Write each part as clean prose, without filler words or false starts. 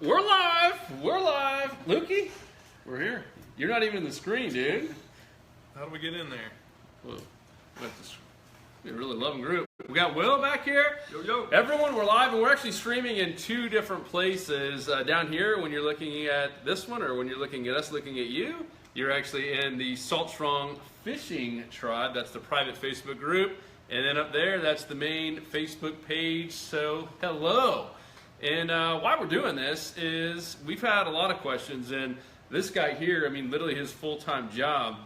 We're live. We're live. Lukey, we're here. You're not even in the screen, dude. How do we get in there? Well, we're a really loving group. We got Will back here. Yo, yo. Everyone, we're live, and we're actually streaming in two different places. Down here, when you're looking at this one, or when you're looking at us looking at you, you're actually in the Salt Strong Fishing Tribe. That's the private Facebook group. And then up there, that's the main Facebook page. So, hello. And why we're doing this is we've had a lot of questions, and this guy here, I mean, literally his full-time job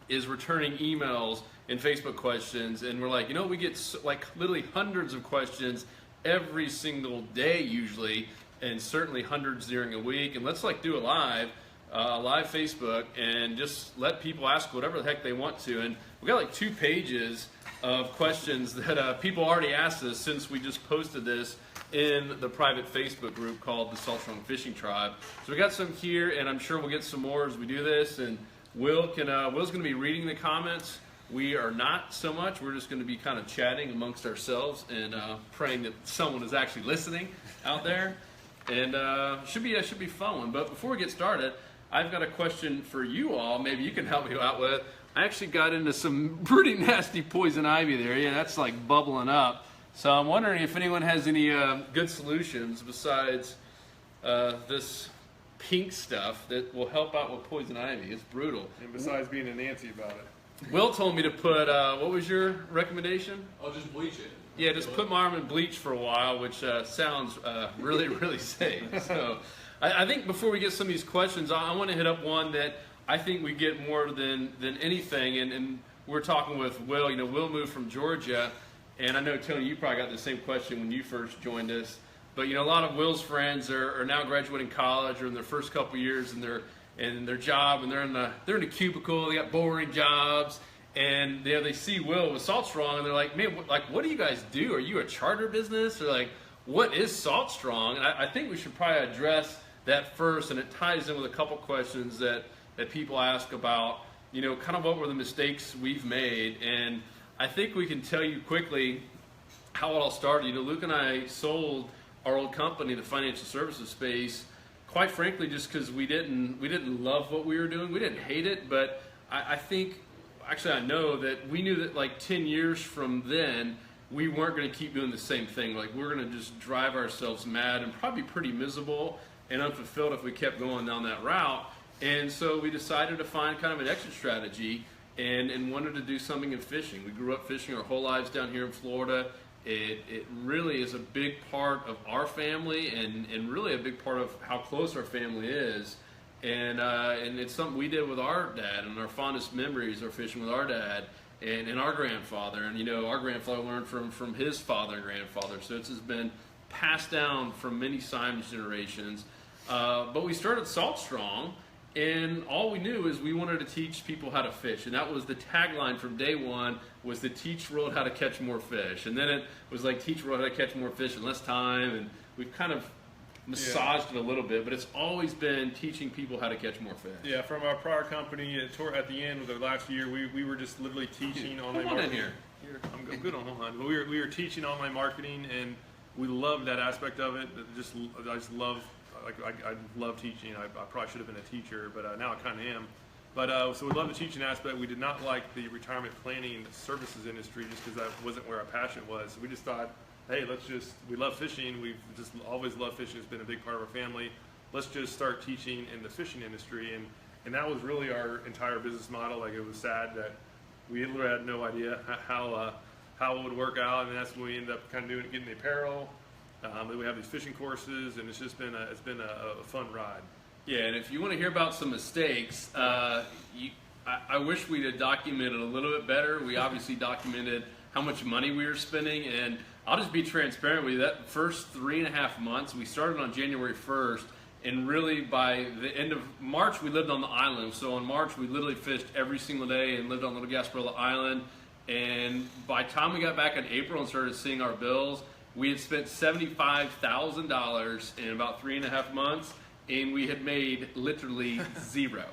is returning emails and Facebook questions, and we're like, you know, we get like literally hundreds of questions every single day usually, and certainly hundreds during a week, and let's like do a live Facebook and just let people ask whatever the heck they want to. And we got like 2 pages of questions that people already asked us since we just posted this in the private Facebook group called the Salt Strong Fishing Tribe. So we got some here, and I'm sure we'll get some more as we do this. And Will's going to be reading the comments. We are not so much. We're just going to be kind of chatting amongst ourselves and praying that someone is actually listening out there. And should be a fun one. But before we get started, I've got a question for you all. Maybe you can help me out with. I actually got into some pretty nasty poison ivy there. Yeah, that's like bubbling up. So I'm wondering if anyone has any good solutions besides this pink stuff that will help out with poison ivy. It's brutal. And besides being a Nancy about it. Will told me to put, what was your recommendation? I'll just bleach it. Yeah, just put my arm in bleach for a while, which sounds really, really safe. So I think before we get some of these questions, I want to hit up one that I think we get more than anything. And we're talking with Will. You know, Will moved from Georgia. And I know, Tony, you probably got the same question when you first joined us. But, you know, a lot of Will's friends are now graduating college or in their first couple years in their job, and they're in a cubicle. They got boring jobs, and they see Will with Salt Strong, and they're like, man, what do you guys do? Are you a charter business? Or like, what is Salt Strong? And I think we should probably address that first, and it ties in with a couple questions that people ask about, you know, kind of what were the mistakes we've made. And I think we can tell you quickly how it all started. You know, Luke and I sold our old company, the financial services space, quite frankly, just because we didn't love what we were doing. We didn't hate it, but I think, actually I know that we knew that like 10 years from then, we weren't going to keep doing the same thing. Like, we're going to just drive ourselves mad and probably pretty miserable and unfulfilled if we kept going down that route. And so we decided to find kind of an exit strategy and wanted to do something in fishing. We grew up fishing our whole lives down here in Florida. It really is a big part of our family and really a big part of how close our family is. And it's something we did with our dad, and our fondest memories are fishing with our dad and our grandfather. And, you know, our grandfather learned from his father and grandfather. So it's just been passed down from many Simons generations. But we started Salt Strong. And all we knew is we wanted to teach people how to fish. And that was the tagline from day one, was to teach the world how to catch more fish. And then it was like, teach the world how to catch more fish in less time. And we've kind of massaged it a little bit, but it's always been teaching people how to catch more fish. Yeah, from our prior company, at the end of the last year, we were just literally teaching online marketing. Here. I'm good on online. But we were teaching online marketing, and we loved that aspect of it. I just love. I love teaching. I probably should have been a teacher, but now I kind of am. But so we love the teaching aspect. We did not like the retirement planning services industry just because that wasn't where our passion was. So we just thought, hey, we love fishing. We've just always loved fishing. It's been a big part of our family. Let's just start teaching in the fishing industry. And that was really our entire business model. Like, it was sad that we literally had no idea how it would work out. And that's when we ended up kind of getting the apparel. Then we have these fishing courses, and it's been a fun ride. Yeah, and if you want to hear about some mistakes, I wish we'd have documented a little bit better. We obviously documented how much money we were spending, and I'll just be transparent with you. That first 3.5 months, we started on January 1st, and really by the end of March, we lived on the island. So in March, we literally fished every single day and lived on Little Gasparilla Island. And by the time we got back in April and started seeing our bills, we had spent $75,000 in about 3.5 months, and we had made literally zero.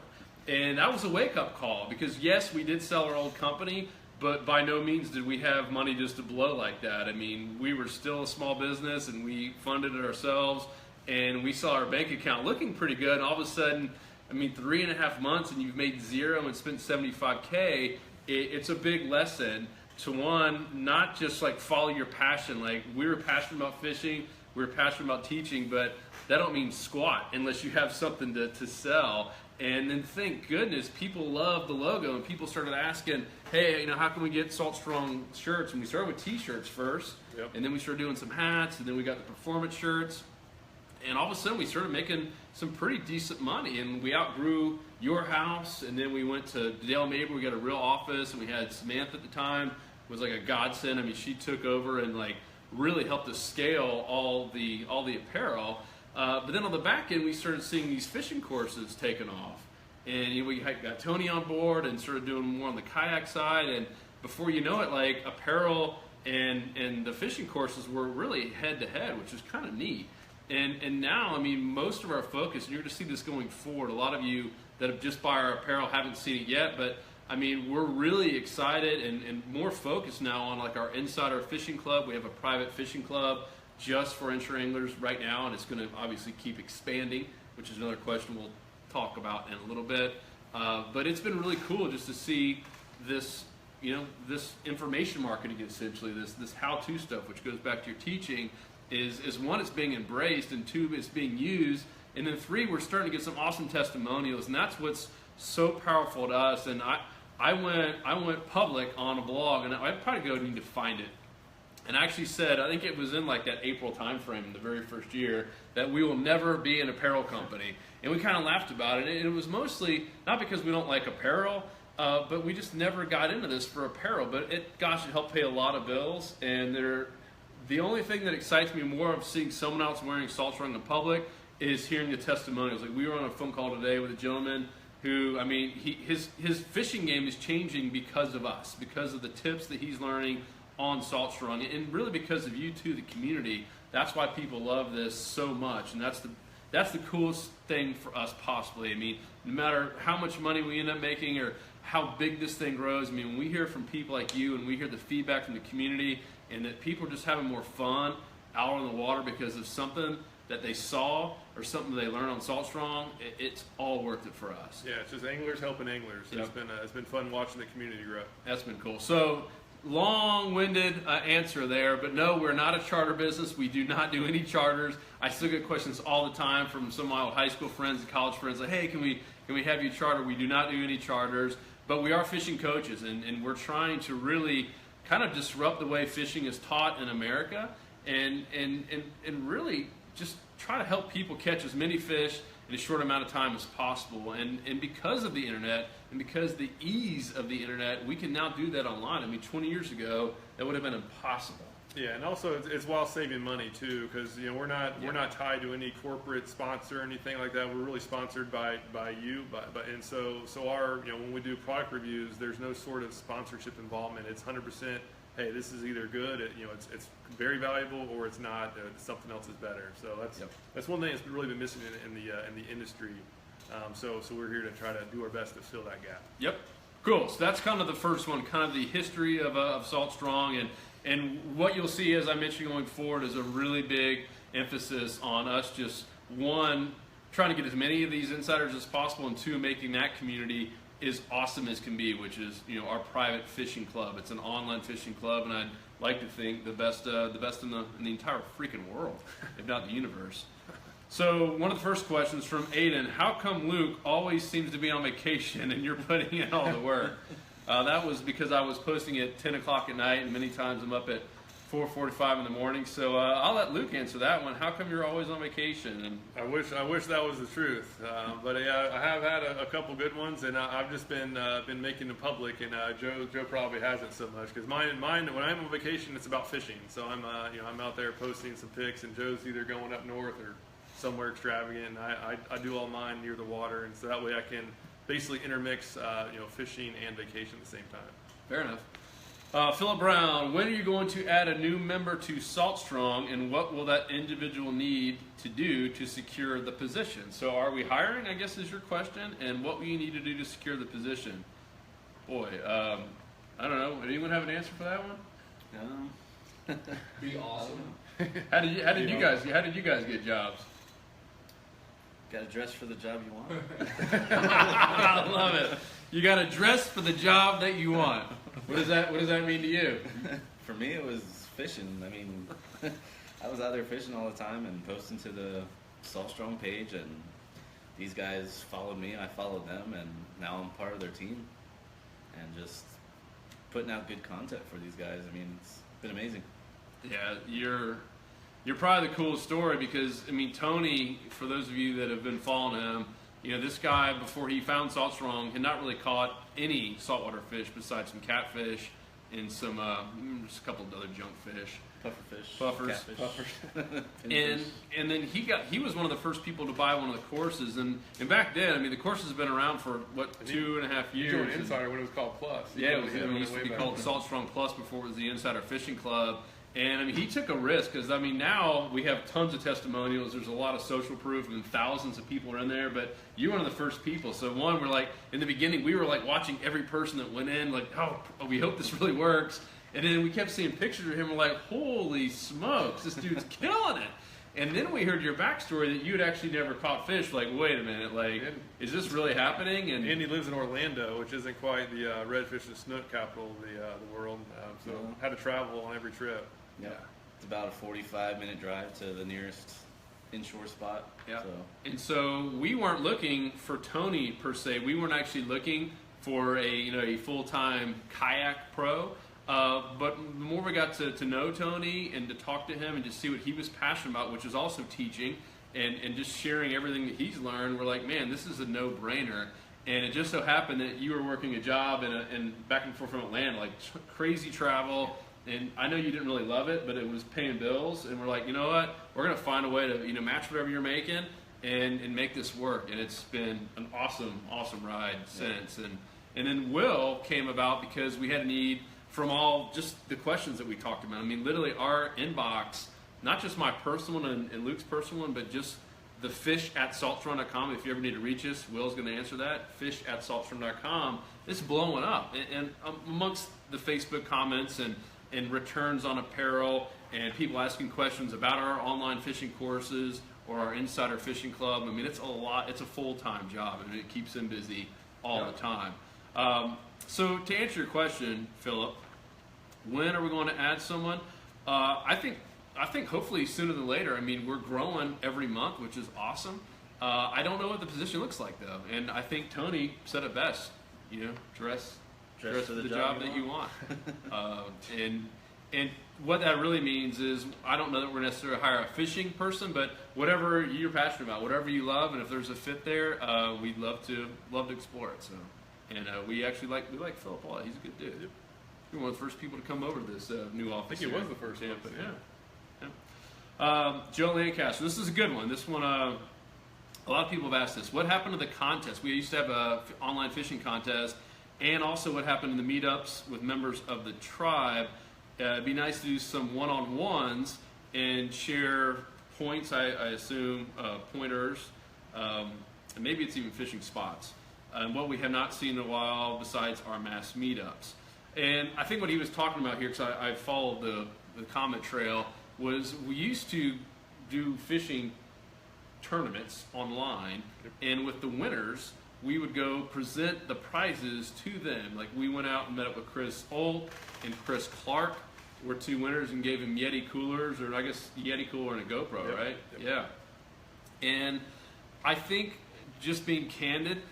And that was a wake-up call, because yes, we did sell our old company, but by no means did we have money just to blow like that. I mean, we were still a small business, and we funded it ourselves, and we saw our bank account looking pretty good, and all of a sudden, I mean, 3.5 months and you've made zero and spent 75K, it's a big lesson to, one, not just like follow your passion. Like, we were passionate about fishing, we were passionate about teaching, but that don't mean squat unless you have something to sell. And then thank goodness people love the logo, and people started asking, hey, you know, how can we get Salt Strong shirts? And we started with t-shirts first, and then we started doing some hats, and then we got the performance shirts. And all of a sudden we started making some pretty decent money, and we outgrew your house, and then we went to Dale Mabry. We got a real office, and we had Samantha at the time, was like a godsend. I mean, she took over and like really helped us scale all the apparel. But then on the back end, we started seeing these fishing courses taking off. And you know, we got Tony on board and started doing more on the kayak side. And before you know it, like apparel and the fishing courses were really head to head, which is kind of neat. And now, I mean, most of our focus, and you're going to see this going forward, a lot of you that have just bought our apparel haven't seen it yet, but I mean, we're really excited and more focused now on like our Insider Fishing Club. We have a private fishing club just for inshore anglers right now, and it's going to obviously keep expanding, which is another question we'll talk about in a little bit. But it's been really cool just to see this, you know, this information marketing, essentially, this how-to stuff, which goes back to your teaching, is one, it's being embraced, and two, it's being used, and then three, we're starting to get some awesome testimonials, and that's what's so powerful to us. And I went public on a blog, and I probably need to find it. And I actually said, I think it was in like that April time frame, the very first year, that we will never be an apparel company. And we kind of laughed about it. And it was mostly not because we don't like apparel, but we just never got into this for apparel. But it helped pay a lot of bills. And the only thing that excites me more of seeing someone else wearing Salt Strong in public is hearing the testimonials. Like, we were on a phone call today with a gentleman who, I mean, his fishing game is changing because of us, because of the tips that he's learning on Salt Strong, and really because of you too, the community. That's why people love this so much, and that's the coolest thing for us possibly. I mean, no matter how much money we end up making or how big this thing grows, I mean, when we hear from people like you and we hear the feedback from the community and that people are just having more fun out on the water because of something that they saw or something they learned on Salt Strong, it's all worth it for us. Yeah, it's just anglers helping anglers. Yep. It's been fun watching the community grow. That's been cool. So, long-winded answer there, but no, we're not a charter business. We do not do any charters. I still get questions all the time from some of my old high school friends and college friends like, hey, can we have you charter? We do not do any charters, but we are fishing coaches, and we're trying to really kind of disrupt the way fishing is taught in America, and really just try to help people catch as many fish in a short amount of time as possible. And because of the internet and because the ease of the internet, we can now do that online. I mean, 20 years ago, that would have been impossible. Yeah, and also it's while saving money too, because you know we're not tied to any corporate sponsor or anything like that. We're really sponsored by you, and so our, you know, when we do product reviews, there's no sort of sponsorship involvement. It's 100%. Hey, this is either good, you know, it's very valuable, or it's not. Something else is better. So that's one thing that's really been missing in the industry. So we're here to try to do our best to fill that gap. Yep, cool. So that's kind of the first one, kind of the history of Salt Strong, and what you'll see, as I mentioned, going forward, is a really big emphasis on us just, one, trying to get as many of these insiders as possible, and two, making that community as awesome as can be, which is, you know, our private fishing club. It's an online fishing club, and I'd like to think the best in the entire freaking world, if not the universe. So one of the first questions from Aidan: how come Luke always seems to be on vacation and you're putting in all the work? That was because I was posting at 10 o'clock at night, and many times I'm up at 4:45 in the morning. So I'll let Luke answer that one. How come you're always on vacation? And I wish that was the truth. But yeah, I have had a couple good ones, and I've just been making them public. And Joe probably hasn't so much, because mine when I'm on vacation, it's about fishing. So I'm out there posting some pics, and Joe's either going up north or somewhere extravagant. And I do all mine near the water, and so that way I can basically intermix fishing and vacation at the same time. Fair enough. Phillip Brown: when are you going to add a new member to Salt Strong, and what will that individual need to do to secure the position? So are we hiring, I guess, is your question, and what will you need to do to secure the position? Boy, I don't know. Anyone have an answer for that one? Be awesome. How did you guys get jobs? Got to dress for the job you want. I love it. You got to dress for the job that you want. What does that mean to you? For me, it was fishing. I mean, I was out there fishing all the time and posting to the Salt Strong page, and these guys followed me. I followed them, and now I'm part of their team. And just putting out good content for these guys. I mean, it's been amazing. Yeah, you're probably the coolest story because, I mean, Tony, for those of you that have been following him, you know, this guy, before he found Salt Strong, had not really caught any saltwater fish besides some catfish and some, just a couple of other junk fish. Puffers. And then he was one of the first people to buy one of the courses, and back then, I mean, the course has been around for what, 2.5 years. You joined Insider when it was called Plus. Yeah, it used to be called Salt Strong Plus before it was the Insider Fishing Club. And I mean, he took a risk because, I mean, now we have tons of testimonials. There's a lot of social proof, and thousands of people are in there. But you're one of the first people. So one, we're like, in the beginning, we were like watching every person that went in, like, oh, we hope this really works. And then we kept seeing pictures of him. We're like, holy smokes, this dude's killing it. And then we heard your backstory that you had actually never caught fish. Like, wait a minute, like, is this really happening? And Andy lives in Orlando, which isn't quite the redfish and snook capital of the world. So had to travel on every trip. Yeah. It's about a 45-minute drive to the nearest inshore spot. Yeah. So. And so we weren't looking for Tony per se. We weren't actually looking for a full-time kayak pro. But the more we got to know Tony and to talk to him and just see what he was passionate about, which was also teaching and just sharing everything that he's learned, we're like, man, this is a no-brainer. And it just so happened that you were working a job and back and forth from Atlanta, like crazy travel. And I know you didn't really love it, but it was paying bills. And we're like, you know what? We're going to find a way to match whatever you're making and make this work. And it's been an awesome, awesome ride since. And then Will came about because we had a need from all just the questions that we talked about. I mean, literally our inbox, not just my personal one and Luke's personal one, but just the fish@saltstrong.com. If you ever need to reach us, Will's going to answer that. Fish@saltstrong.com. It's blowing up. And amongst the Facebook comments and returns on apparel and people asking questions about our online fishing courses or our Insider Fishing Club. I mean, it's a lot. It's a full-time job, and it keeps him busy all the time. So to answer your question, Phillip, when are we going to add someone? I think hopefully sooner than later. I mean, we're growing every month, which is awesome. I don't know what the position looks like, though. And I think Tony said it best, dress for the job that you want. And what that really means is, I don't know that we're necessarily hire a fishing person, but whatever you're passionate about, whatever you love, and if there's a fit there, we'd love to explore it. So, and we like Phillip a lot. He's a good dude. Yep. You're one of the first people to come over to this new office. I think he was the first one. But Joe Lancaster. This is a good one. This one, a lot of people have asked this. What happened to the contest? We used to have a online fishing contest, and also what happened in the meetups with members of the tribe. It'd be nice to do some one-on-ones and share points, I assume, pointers, and maybe it's even fishing spots. And what we have not seen in a while besides our mass meetups. And I think what he was talking about here, because I followed the comment trail, was we used to do fishing tournaments online, and with the winners, we would go present the prizes to them. Like, we went out and met up with Chris Olt and Chris Clark, were two winners, and gave them Yeti coolers, or I guess Yeti cooler and a GoPro, right? Yep. Yeah. And I think, just being candid,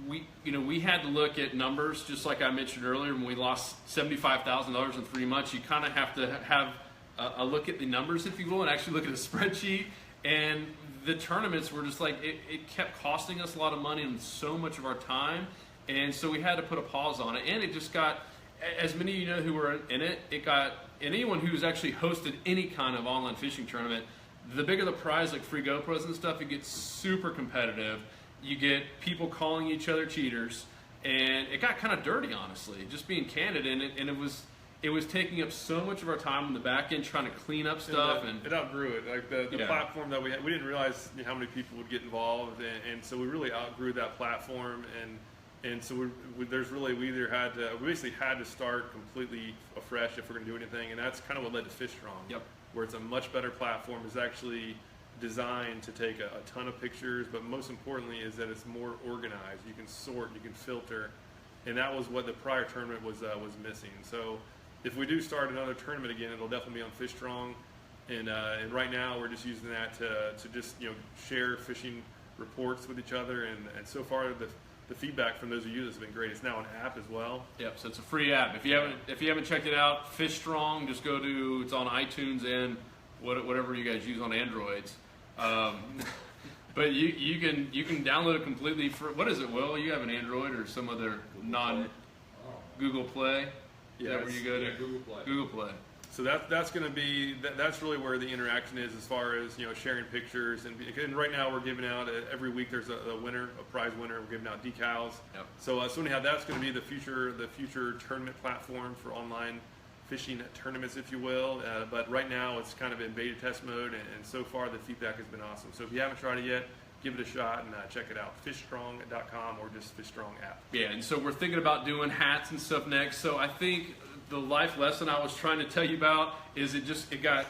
we had to look at numbers, just like I mentioned earlier. When we lost $75,000 in 3 months, you kind of have to have a look at the numbers, if you will, and actually look at a spreadsheet. And the tournaments were just like, it kept costing us a lot of money and so much of our time. And so we had to put a pause on it. And it just got, as many of you know who were in it, and anyone who's actually hosted any kind of online fishing tournament, the bigger the prize, like free GoPros and stuff, it gets super competitive. You get people calling each other cheaters, and it got kind of dirty, honestly, just being candid. And it was taking up so much of our time on the back end trying to clean up stuff. And it outgrew it. Like the platform that we had, we didn't realize how many people would get involved, and so we really outgrew that platform. And so we basically had to start completely afresh if we're going to do anything. And that's kind of what led to Fish Strong. Yep. Where it's a much better platform. It's actually designed to take a ton of pictures, but most importantly is that it's more organized. You can sort, you can filter, and that was what the prior tournament was missing. So if we do start another tournament again, it'll definitely be on Fish Strong, and right now we're just using that to just share fishing reports with each other, and so far the feedback from those who use it has been great. It's now an app as well. Yep, so it's a free app. If you haven't checked it out, Fish Strong, just go to, it's on iTunes and whatever you guys use on Androids. But you can download it completely for, what is it, Will? You have an Android or some other Google Play? Is that where you go to? Yeah, Google Play. Google Play. So that's going to be that's really where the interaction is, as far as sharing pictures, and right now we're giving out every week there's a winner, a prize winner. We're giving out decals. Yep. So anyhow, that's going to be the future tournament platform for online fishing tournaments, if you will. But right now it's kind of in beta test mode, and so far the feedback has been awesome. So if you haven't tried it yet, give it a shot and check it out. Fishstrong.com or just Fish Strong app. Yeah, and so we're thinking about doing hats and stuff next. So I think the life lesson I was trying to tell you about is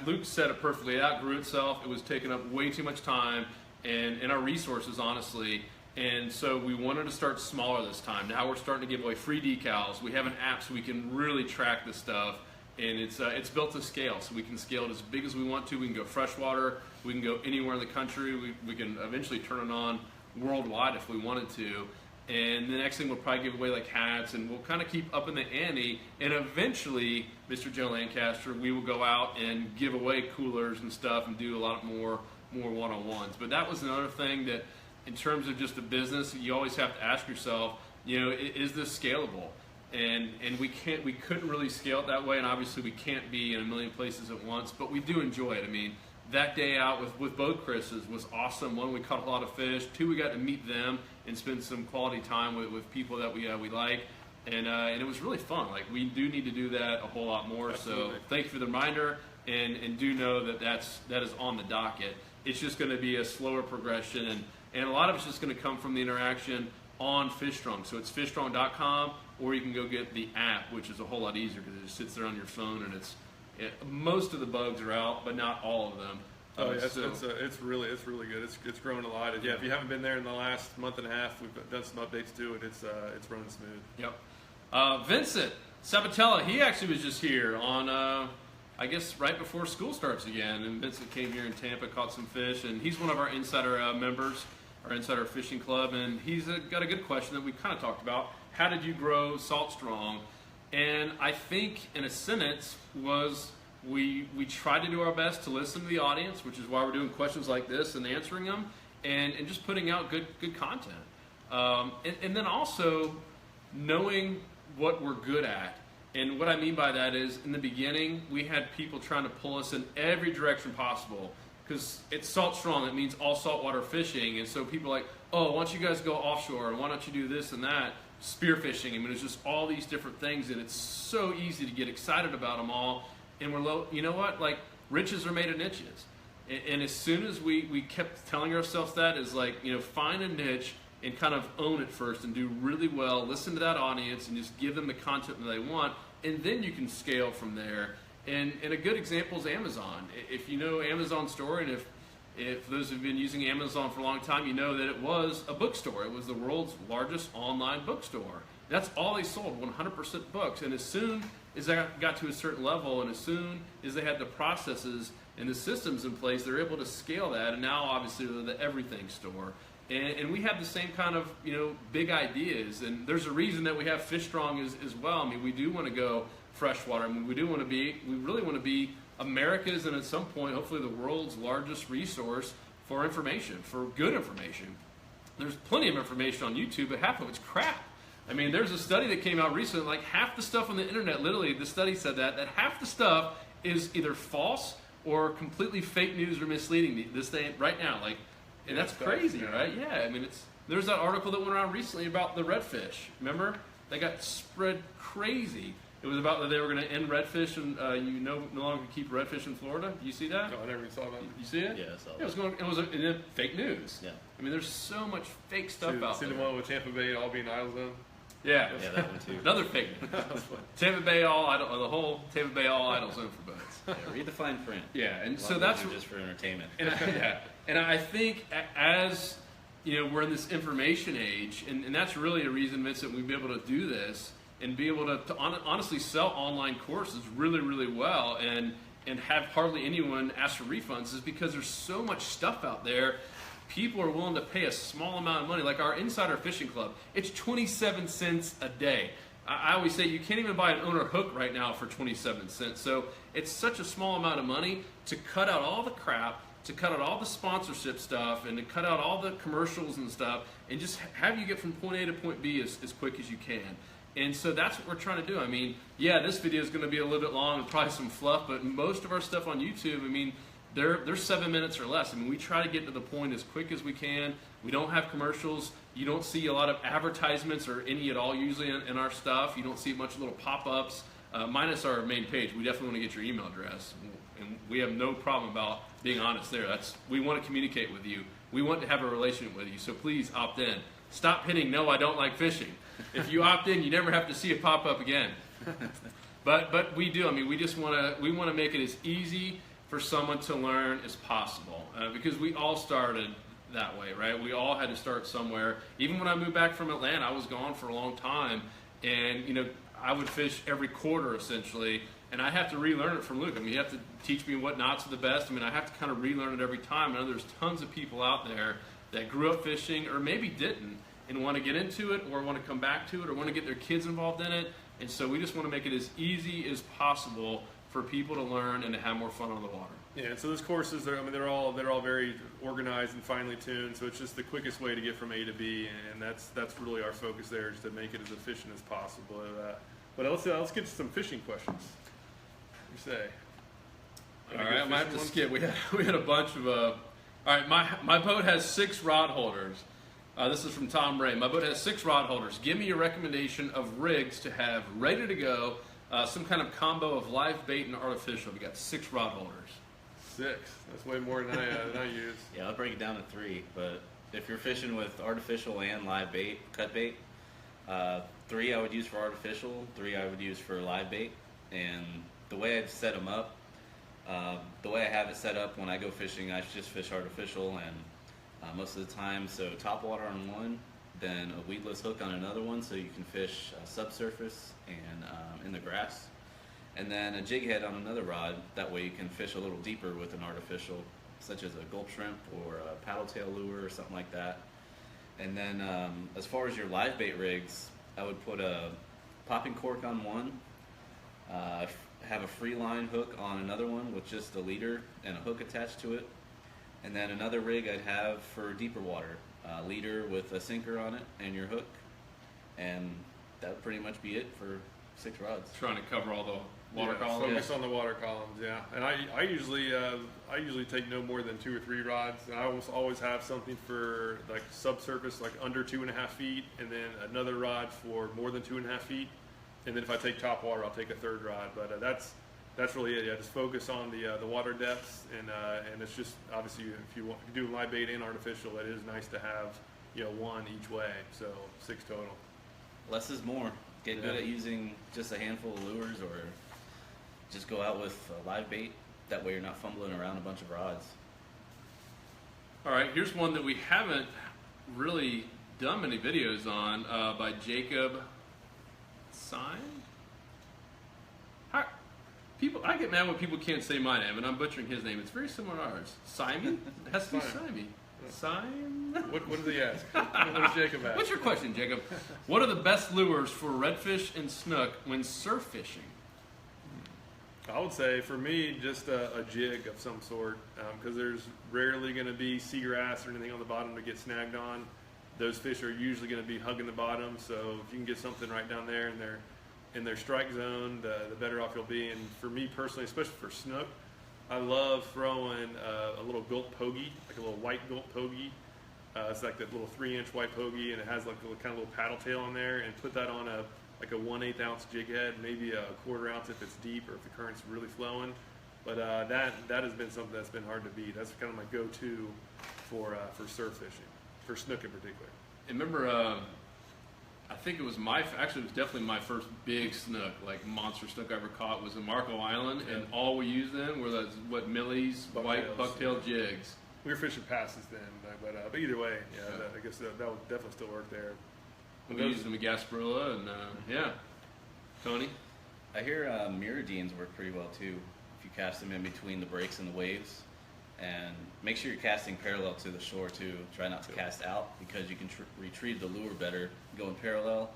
Luke said it perfectly. It outgrew itself. It was taking up way too much time and our resources, honestly. And so we wanted to start smaller this time. Now we're starting to give away free decals. We have an app so we can really track this stuff. And it's built to scale, so we can scale it as big as we want to. We can go freshwater. We can go anywhere in the country. We can eventually turn it on worldwide if we wanted to. And the next thing we'll probably give away like hats, and we'll kind of keep up in the ante. And eventually, Mr. Joe Lancaster, we will go out and give away coolers and stuff and do a lot more one-on-ones. But that was another thing that, in terms of just a business, you always have to ask yourself, is this scalable? And we couldn't really scale it that way, and obviously we can't be in a million places at once, but we do enjoy it. I mean, that day out with both Chris's was awesome. One, we caught a lot of fish. Two, we got to meet them and spend some quality time with people that we like, and it was really fun. Like, we do need to do that a whole lot more. Absolutely. So thank you for the reminder, and do know that is on the docket. It's just going to be a slower progression, and a lot of it's just going to come from the interaction on Fish Strong. So it's fishstrong.com, or you can go get the app, which is a whole lot easier because it just sits there on your phone, and most of the bugs are out, but not all of them. Oh, yeah, it's really good. It's grown a lot. Yeah, if you haven't been there in the last month and a half, we've done some updates to it. It's running smooth. Yep. Vincent Sabatella, he actually was just here on, I guess, right before school starts again. And Vincent came here in Tampa, caught some fish, and he's one of our insider members, our insider fishing club, and he's got a good question that we kind of talked about. How did you grow Salt Strong? And I think, in a sentence, was we tried to do our best to listen to the audience, which is why we're doing questions like this and answering them, and just putting out good content. And then also knowing what we're good at. And what I mean by that is, in the beginning, we had people trying to pull us in every direction possible. Because it's Salt Strong, that means all saltwater fishing. And so people are like, oh, why don't you guys go offshore? And why don't you do this and that? Spearfishing. I mean, it's just all these different things, and it's so easy to get excited about them all. And we're low. You know what? Like, riches are made of niches. And as soon as we kept telling ourselves that, is like, find a niche and kind of own it first and do really well. Listen to that audience and just give them the content that they want, and then you can scale from there. And a good example is Amazon. If you know Amazon store, and if those who've been using Amazon for a long time, you know that it was a bookstore. It was the world's largest online bookstore. That's all they sold, 100% books. And as soon as they got to a certain level, and as soon as they had the processes and the systems in place, they're able to scale that. And now, obviously, they're the everything store. And we have the same kind of, big ideas. And there's a reason that we have Fish Strong as well. I mean, we do want to go freshwater. I mean, we really want to be America's, and at some point, hopefully the world's largest resource for information, for good information. There's plenty of information on YouTube, but half of it's crap. I mean, there's a study that came out recently, like half the stuff on the internet, literally, the study said that half the stuff is either false or completely fake news or misleading this day right now. Like, and that's crazy, right? Yeah, I mean, there's that article that went around recently about the redfish. Remember? They got spread crazy. It was about that they were going to end redfish, and you no longer keep redfish in Florida. You see that? No, I never even saw that. You see it? Yeah, I saw that. It was fake news. Yeah. I mean, there's so much fake stuff out See there. the one with Tampa Bay all being idle zone? Yeah. Yeah, that one too. Another fake news. Tampa Bay all idle, the whole Tampa Bay all idle zone for boats. Yeah, read the fine print. Yeah, and A so lot that's of those are just for entertainment. And And I think as we're in this information age, and that's really a reason, Vincent, we'd be able to do this and be able to honestly sell online courses really, really well and have hardly anyone ask for refunds, is because there's so much stuff out there. People are willing to pay a small amount of money. Like our Insider Fishing Club, it's 27 cents a day. I always say you can't even buy an owner hook right now for 27 cents. So it's such a small amount of money to cut out all the crap, to cut out all the sponsorship stuff, and to cut out all the commercials and stuff, and just have you get from point A to point B as quick as you can. And so that's what we're trying to do. I mean, yeah, this video is going to be a little bit long and probably some fluff, but most of our stuff on YouTube, I mean, they're 7 minutes or less. I mean, we try to get to the point as quick as we can. We don't have commercials. You don't see a lot of advertisements or any at all usually in our stuff. You don't see much little pop-ups, minus our main page. We definitely want to get your email address. And we have no problem about being honest there. We want to communicate with you. We want to have a relationship with you. So please opt in. Stop hitting no, I don't like fishing. If you opt in, you never have to see it pop up again. But we do. I mean, we want to make it as easy for someone to learn as possible, because we all started that way, right? We all had to start somewhere. Even when I moved back from Atlanta, I was gone for a long time, and I would fish every quarter essentially, and I have to relearn it from Luke. I mean, you have to teach me what knots are the best. I mean, I have to kind of relearn it every time. I know there's tons of people out there that grew up fishing or maybe didn't and want to get into it or want to come back to it or want to get their kids involved in it. And so we just want to make it as easy as possible for people to learn and to have more fun on the water. Yeah, and so those courses, they're all very organized and finely tuned. So it's just the quickest way to get from A to B, and that's really our focus there, is to make it as efficient as possible. But let's get to some fishing questions. What do you say? All right, I might have to skip. We had a bunch of. All right, my boat has 6 rod holders. This is from Tom Ray. My boat has 6 rod holders. Give me your recommendation of rigs to have ready to go. Some kind of combo of live bait and artificial. We got 6 rod holders. 6. That's way more than I use. Yeah, I'll break it down to 3. But if you're fishing with artificial and live bait, cut bait, 3 I would use for artificial, 3 I would use for live bait. And the way I'd set them up, the way I have it set up when I go fishing, I just fish artificial and most of the time. So top water on one, then a weedless hook on another one, so you can fish subsurface and in the grass. And then a jig head on another rod, that way you can fish a little deeper with an artificial, such as a gulp shrimp or a paddle tail lure or something like that. And then as far as your live bait rigs, I would put a popping cork on one, have a free line hook on another one with just a leader and a hook attached to it. And then another rig I'd have for deeper water, leader with a sinker on it and your hook. And that would pretty much be it for 6 rods. Trying to cover all the water columns. Focus on the water columns, yeah. And I usually take no more than 2 or 3 rods. And I always have something for like subsurface, like under 2.5 feet, and then another rod for more than 2.5 feet. And then if I take top water, I'll take a 3rd rod. But that's really it. Yeah, just focus on the water depths, and it's just obviously if you do live bait and artificial, it is nice to have 1 each way. So 6 total. Less is more. Get good at using just a handful of lures, or just go out with live bait. That way you're not fumbling around a bunch of rods. All right, here's one that we haven't really done many videos on, by Jacob Sign. I get mad when people can't say my name, and I'm butchering his name. It's very similar to ours. Simon? It has to be Simon. Simon? What does he ask? What does Jacob ask? What's your question, Jacob? What are the best lures for redfish and snook when surf fishing? I would say for me, just a jig of some sort, because there's rarely going to be seagrass or anything on the bottom to get snagged on. Those fish are usually going to be hugging the bottom, so if you can get something right down there in their strike zone, the better off you'll be. And for me personally, especially for snook, I love throwing a little gulp pogie, like a little white gulp pogie. It's like that little 3-inch white pogie, and it has like a kind of little paddle tail on there, and put that on a 1/8 ounce jig head, maybe a 1/4 ounce if it's deep or if the current's really flowing. But that has been something that's been hard to beat. That's kind of my go-to for surf fishing, for snook in particular. And remember, I think it was actually it was definitely my first big snook, like monster snook I ever caught, was in Marco Island, and all we used then were those, Millie's white bucktail jigs. We were fishing passes then, but either way, I guess that would definitely still work there. We used them with Gasparilla, and yeah. Tony? I hear mirrodines work pretty well too. If you cast them in between the breaks and the waves, and make sure you're casting parallel to the shore too. Try not to cast out because you can retrieve the lure better going parallel.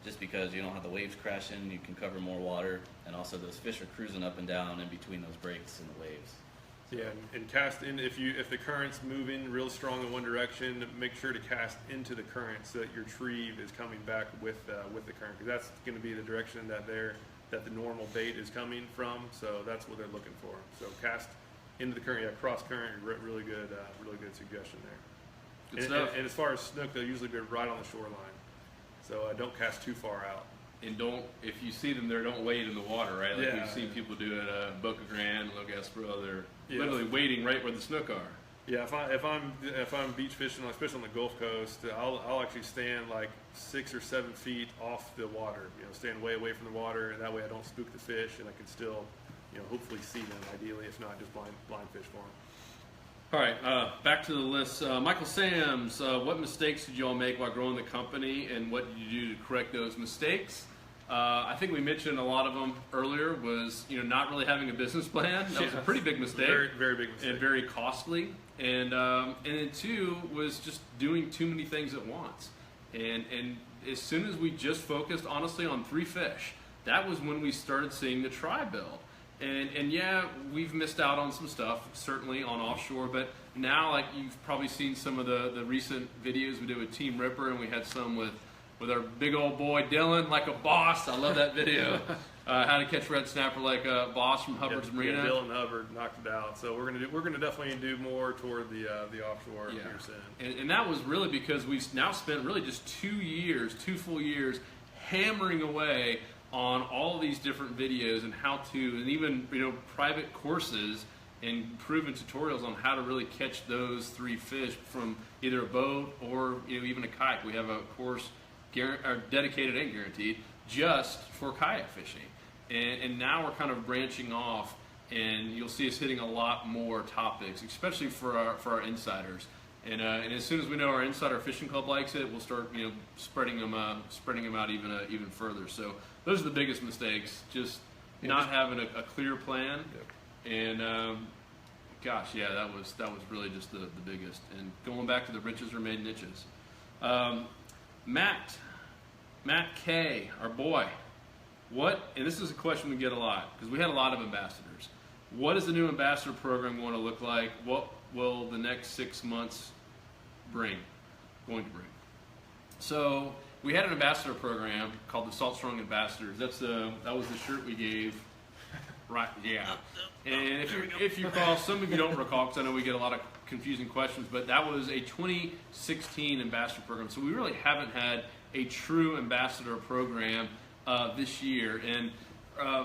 Just because you don't have the waves crashing, you can cover more water, and also those fish are cruising up and down in between those breaks and the waves. Yeah, and cast in if the current's moving real strong in one direction, make sure to cast into the current so that your retrieve is coming back with the current, because that's going to be the direction that the normal bait is coming from. So that's what they're looking for. So cast into the current, cross current, really good suggestion there. Good stuff. And as far as snook, they'll usually be right on the shoreline. So don't cast too far out. And if you see them there, don't wade in the water, right? Like Yeah. we've seen people do at Boca Grande, Lo Gasparilla, they're literally wading right where the snook are. Yeah, if I'm beach fishing, especially on the Gulf Coast, I'll actually stand like 6 or 7 feet off the water. Stand way away from the water, and that way I don't spook the fish, and I can still, hopefully see them. Ideally, if not, just blind fish for them. All right, back to the list. Michael Sams, what mistakes did you all make while growing the company, and what did you do to correct those mistakes? I think we mentioned a lot of them earlier. Was not really having a business plan. That was a pretty big mistake, Very, very big mistake, and very costly. And then 2 was just doing too many things at once. And as soon as we just focused honestly on 3 fish, that was when we started seeing the try build. And yeah, we've missed out on some stuff, certainly on offshore, but now, like you've probably seen some of the recent videos we did with Team Ripper, and we had some with our big old boy Dylan, like a boss. I love that video. How to catch red snapper like a boss from Hubbard's Marina. Yeah, Dylan Hubbard knocked it out. So we're gonna definitely do more toward the offshore here soon. And that was really because we've now spent really just 2 full years, hammering away on all of these different videos and how to, and even private courses and proven tutorials on how to really catch those 3 fish from either a boat or even a kayak. We have a course dedicated and guaranteed just for kayak fishing, and now we're kind of branching off, and you'll see us hitting a lot more topics, especially for our insiders. And as soon as we know our insider fishing club likes it, we'll start spreading them out even further. So those are the biggest mistakes, just not having a clear plan. Yep. And gosh, yeah, that was really just the biggest. And going back to the riches are made niches. Matt K, our boy, and this is a question we get a lot because we had a lot of ambassadors. What is the new ambassador program going to look like? What will the next 6 months going to bring? So we had an ambassador program called the Salt Strong Ambassadors. That was the shirt we gave. Right, yeah. And if you recall, some of you don't recall because I know we get a lot of confusing questions, but that was a 2016 ambassador program. So we really haven't had a true ambassador program this year. And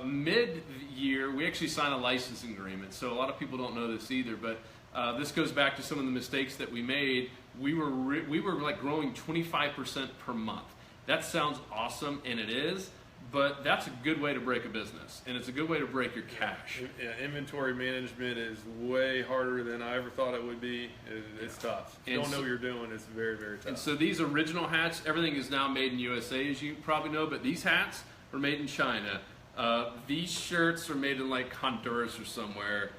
mid-year, we actually signed a licensing agreement. So a lot of people don't know this either, but this goes back to some of the mistakes that we made. We were like growing 25% per month. That sounds awesome, and it is. But that's a good way to break a business, and it's a good way to break your cash. Yeah, inventory management is way harder than I ever thought it would be. It's tough. If you don't know what you're doing, it's very, very tough. And so these original hats, everything is now made in USA, as you probably know, but these hats are made in China. These shirts are made in like Honduras or somewhere.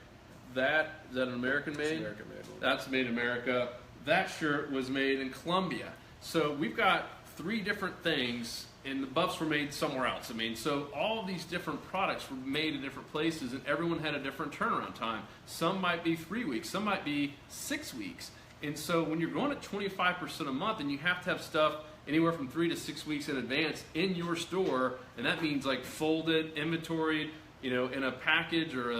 Is that an American made? It's American made. That's made in America. That shirt was made in Colombia. So we've got 3 different things, and the buffs were made somewhere else. I mean, so all of these different products were made in different places, and everyone had a different turnaround time. Some might be 3 weeks, some might be 6 weeks. And so when you're going at 25% a month, and you have to have stuff anywhere from 3 to 6 weeks in advance in your store, and that means like folded, inventoried, in a package or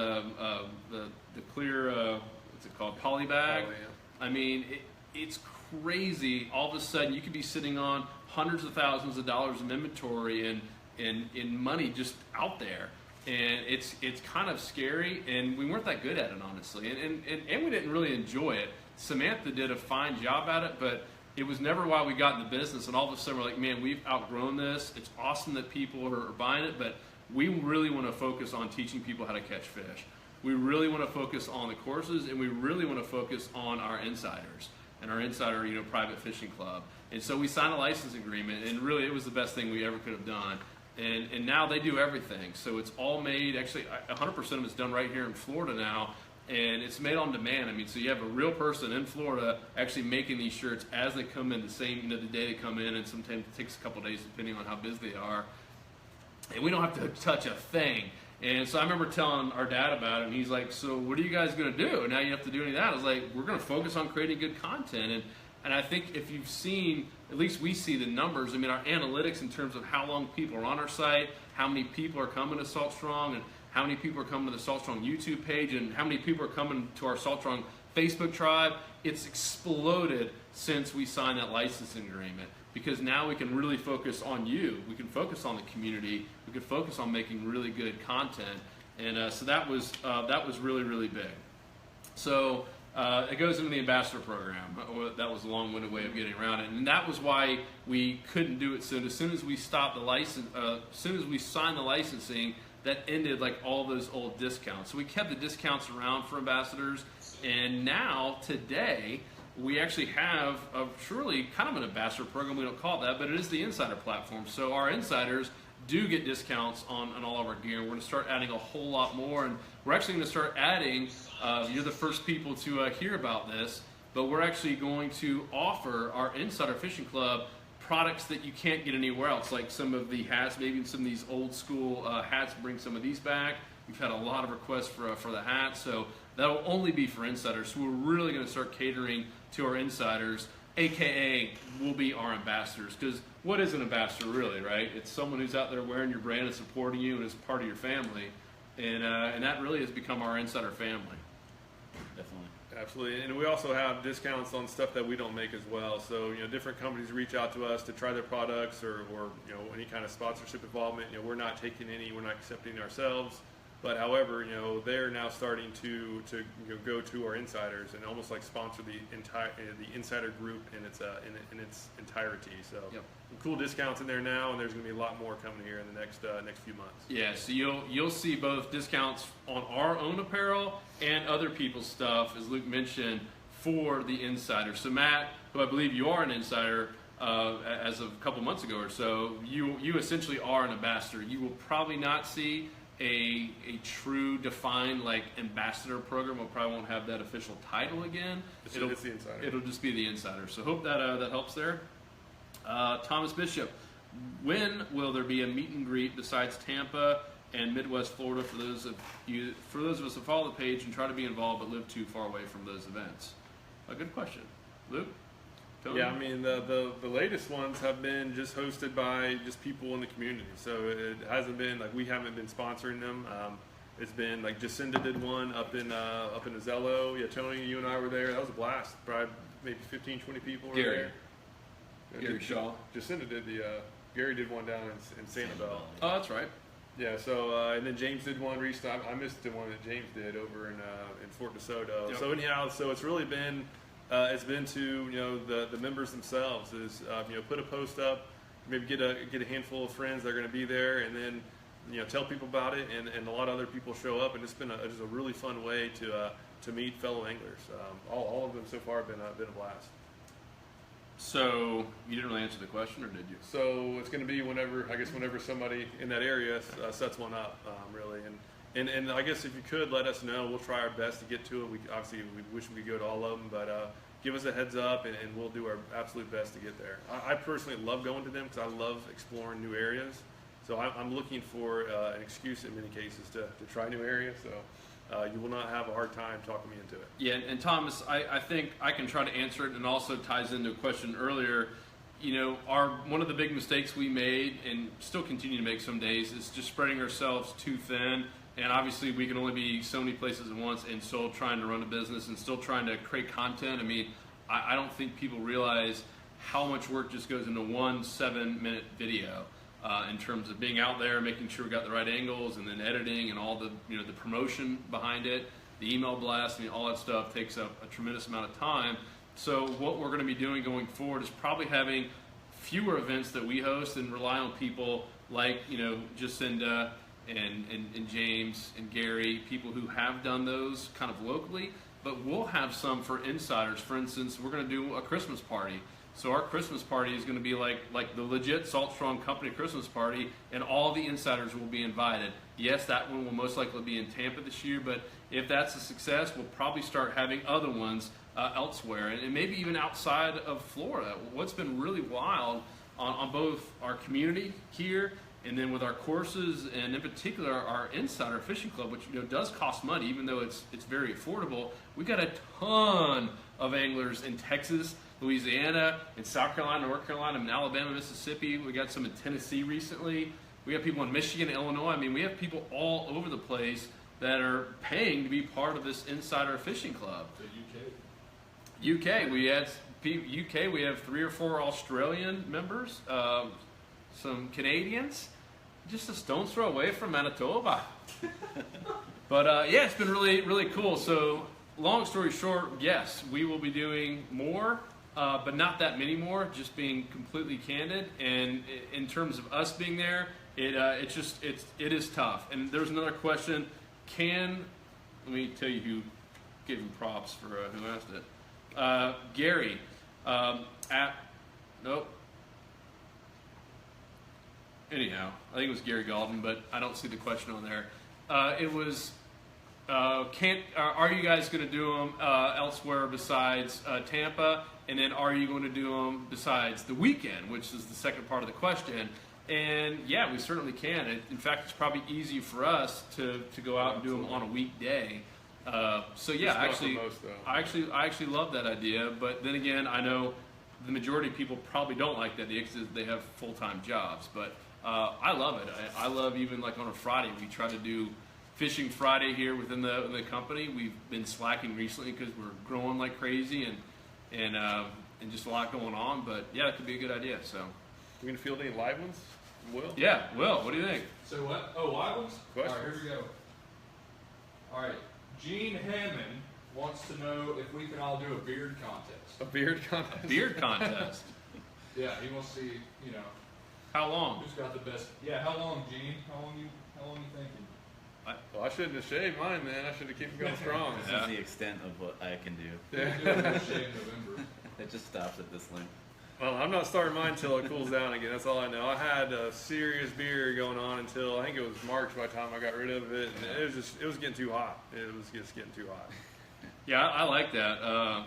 the clear, what's it called, poly bag. Oh, yeah. I mean, it's crazy. All of a sudden, you could be sitting on hundreds of thousands of dollars of inventory and in money just out there, and it's kind of scary. And we weren't that good at it, honestly, and we didn't really enjoy it. Samantha did a fine job at it, but it was never why we got in the business. And all of a sudden, we're like, man, we've outgrown this. It's awesome that people are buying it, but we really want to focus on teaching people how to catch fish. we really want to focus on the courses, and we really want to focus on our insiders and our insider, private fishing club. And so we signed a license agreement, and really it was the best thing we ever could have done. And now they do everything. So it's all made, actually 100% of it's done right here in Florida now, and it's made on demand. I mean, so you have a real person in Florida actually making these shirts as they come in, the day they come in, and sometimes it takes a couple days depending on how busy they are. And we don't have to touch a thing. And so I remember telling our dad about it, and he's like, so what are you guys going to do? Now you have to do any of that. I was like, we're going to focus on creating good content. And I think if you've seen, at least we see the numbers, I mean, our analytics in terms of how long people are on our site, how many people are coming to Salt Strong, and how many people are coming to the Salt Strong YouTube page, and how many people are coming to our Salt Strong Facebook tribe, it's exploded since we signed that licensing agreement. Because now we can really focus on you. We can focus on the community. We can focus on making really good content. And so that was really, really big. So it goes into the ambassador program. That was a long-winded way of getting around it. And that was why we couldn't do it soon. As soon as we stopped the license, as soon as we signed the licensing, that ended like all those old discounts. So we kept the discounts around for ambassadors. And now, today, we actually have a truly kind of an ambassador program. We don't call it that, but it is the insider platform. So our insiders do get discounts on all of our gear. We're going to start adding a whole lot more, and we're actually going to start adding, you're the first people to hear about this, but we're actually going to offer our Insider Fishing Club products that you can't get anywhere else, like some of the hats, maybe some of these old school hats, bring some of these back. We've had a lot of requests for the hats, so that'll only be for insiders. So we're really going to start catering to our insiders, aka we'll be our ambassadors. Because what is an ambassador really, right? It's someone who's out there wearing your brand and supporting you and is part of your family, and that really has become our insider family. Definitely. Absolutely, and we also have discounts on stuff that we don't make as well. So different companies reach out to us to try their products or any kind of sponsorship involvement. We're not taking any, we're not accepting ourselves. But however, they're now starting to go to our insiders and almost like sponsor the entire the insider group in its entirety. So yep. Some cool discounts in there now, and there's going to be a lot more coming here in the next few months. Yeah, so you'll see both discounts on our own apparel and other people's stuff, as Luke mentioned, for the insider. So Matt, who I believe you are an insider as of a couple months ago or so, you essentially are an ambassador. You will probably not see a true defined like ambassador program. We'll probably won't have that official title again. It's the insider. It'll just be the insider. So hope that that helps there. Thomas Bishop, when will there be a meet and greet besides Tampa and Midwest Florida for those of us who follow the page and try to be involved but live too far away from those events? A good question, Luke. Tony? Yeah, I mean the latest ones have been just hosted by just people in the community. So it hasn't been like we haven't been sponsoring them. It's been like Jacinda did one up in Azello. Yeah, Tony, you and I were there. That was a blast. Probably maybe 15, 20 people were Gary. there. Gary Shaw. Jacinda did Gary did one down in Sanibel. Oh, that's right. Yeah, so and then James did one recently. I missed the one that James did over in Fort DeSoto. Yep. So anyhow, so it's really been it's been to the members themselves is put a post up, maybe get a handful of friends that are going to be there, and then tell people about it, and a lot of other people show up, and it's been just a really fun way to meet fellow anglers. All of them so far have been a blast. So you didn't really answer the question, or did you? So it's going to be whenever somebody in that area sets one up, really. And I guess if you could let us know, we'll try our best to get to it. We wish we could go to all of them, but give us a heads up, and we'll do our absolute best to get there. I personally love going to them because I love exploring new areas. So I'm looking for an excuse in many cases to try new areas. So you will not have a hard time talking me into it. Yeah, and Thomas, I think I can try to answer it, and also ties into a question earlier. One of the big mistakes we made, and still continue to make some days, is just spreading ourselves too thin. And obviously, we can only be so many places at once, and still trying to run a business, and still trying to create content. I mean, I don't think people realize how much work just goes into one 7-minute video. In terms of being out there, making sure we got the right angles, and then editing and all the the promotion behind it, the email blast, all that stuff takes up a tremendous amount of time. So what we're going to be doing going forward is probably having fewer events that we host and rely on people like Jacinda and James and Gary, people who have done those kind of locally, but we'll have some for insiders. For instance, we're going to do a Christmas party. So our Christmas party is going to be like the legit Salt Strong Company Christmas party, and all the insiders will be invited. Yes, that one will most likely be in Tampa this year, but if that's a success, we'll probably start having other ones elsewhere, and maybe even outside of Florida. What's been really wild on both our community here and then with our courses, and in particular our Insider Fishing Club, which does cost money, even though it's very affordable. We got a ton of anglers in Texas, Louisiana, in South Carolina, North Carolina, in Alabama, Mississippi. We got some in Tennessee recently. We have people in Michigan, Illinois. I mean, we have people all over the place that are paying to be part of this Insider Fishing Club. The UK. UK, we had UK. We have 3 or 4 Australian members, some Canadians, just a stone's throw away from Manitoba. But yeah, it's been really, really cool. So, long story short, yes, we will be doing more, but not that many more. Just being completely candid, and in terms of us being there, it is tough. And there's another question: let me tell you who gave him props for who asked it. Gary, nope. Anyhow, I think it was Gary Galton, but I don't see the question on there. It was, are you guys going to do them elsewhere besides Tampa? And then are you going to do them besides the weekend, which is the second part of the question? And yeah, we certainly can. In fact, it's probably easy for us to go out and do them on a weekday. So yeah, I actually love that idea. But then again, I know the majority of people probably don't like that idea because they have full-time jobs. But I love it. I love even like on a Friday, we try to do Fishing Friday here within the company. We've been slacking recently because we're growing like crazy and just a lot going on. But yeah, it could be a good idea. So We gonna field any live ones? Will? yeah, Will, what do you think? So what? Oh, live ones? Questions? All right, here we go. All right, Gene Hammond wants to know if we can all do a beard contest. A beard contest? Beard contest. Yeah, he wants to see, How long? who's got the best. Yeah, how long, Gene? How long you thinking? Well, I shouldn't have shaved mine, man. I should have kept it going strong. This is the extent of what I can do. We'll do it in shade November. It just stops at this length. Well, I'm not starting mine until it cools down again. That's all I know. I had a serious beard going on until I think it was March by the time I got rid of it, and it was getting too hot. It was just getting too hot. Yeah, I like that.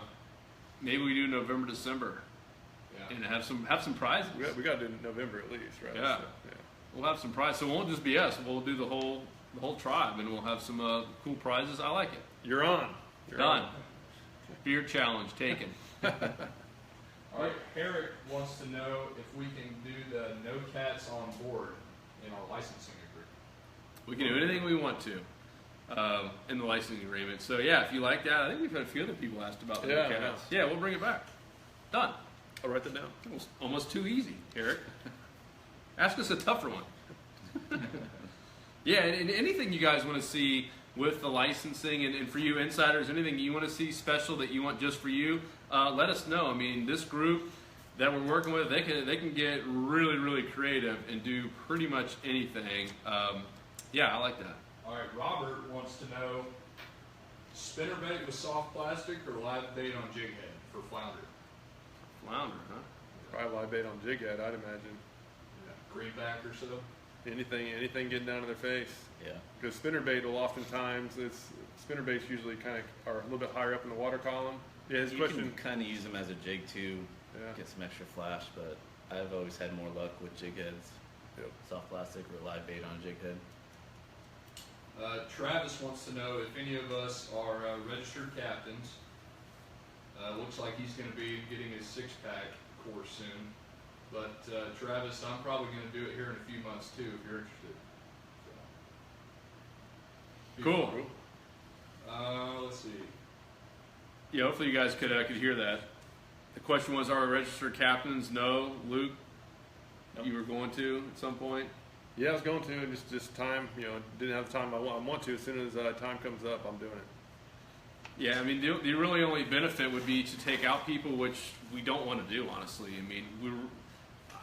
Maybe we do November, December, Yeah. and have some prizes. We got to do November at least, right? Yeah. So, We'll have some prizes. So it won't just be us. We'll do the whole tribe, and we'll have some cool prizes. I like it. You're on. You're Done. on. Beard challenge taken. All right, Eric wants to know if we can do the no cats on board in our licensing agreement. We can do anything we want to in the licensing agreement. So yeah, if you like that, I think we've had a few other people asked about the Yeah, cats. Yeah, we'll bring it back. Done. I'll write that down. Almost too easy, Eric. Ask us a tougher one. Yeah, and anything you guys want to see with the licensing, and for you insiders, anything you want to see special that you want just for you, let us know. I mean, this group that we're working with, they can get really, really creative and do pretty much anything. Yeah, I like that. All right, Robert wants to know spinnerbait with soft plastic or live bait on jig head for flounder. Flounder, huh? Probably live bait on jig head, I'd imagine. Yeah, greenback or so. Anything getting down to their face. Yeah. Because spinnerbait will oftentimes, spinnerbaits usually kind of are a little bit higher up in the water column. Yeah, his You question. can kind of use them as a jig too, Yeah. get some extra flash, but I've always had more luck with jig heads. Yep. Soft plastic or live bait on a jig head. Travis wants to know if any of us are registered captains. Looks like he's going to be getting his six-pack course soon. But Travis, I'm probably going to do it here in a few months too, if you're interested. So. Cool. Let's see. Yeah, hopefully you guys could hear that. The question was, are we registered captains? No. Luke, you were going to at some point? Yeah, I was going to, and just time, didn't have the time I want to. As soon as time comes up, I'm doing it. Yeah, I mean, the really only benefit would be to take out people, which we don't want to do, honestly. I mean,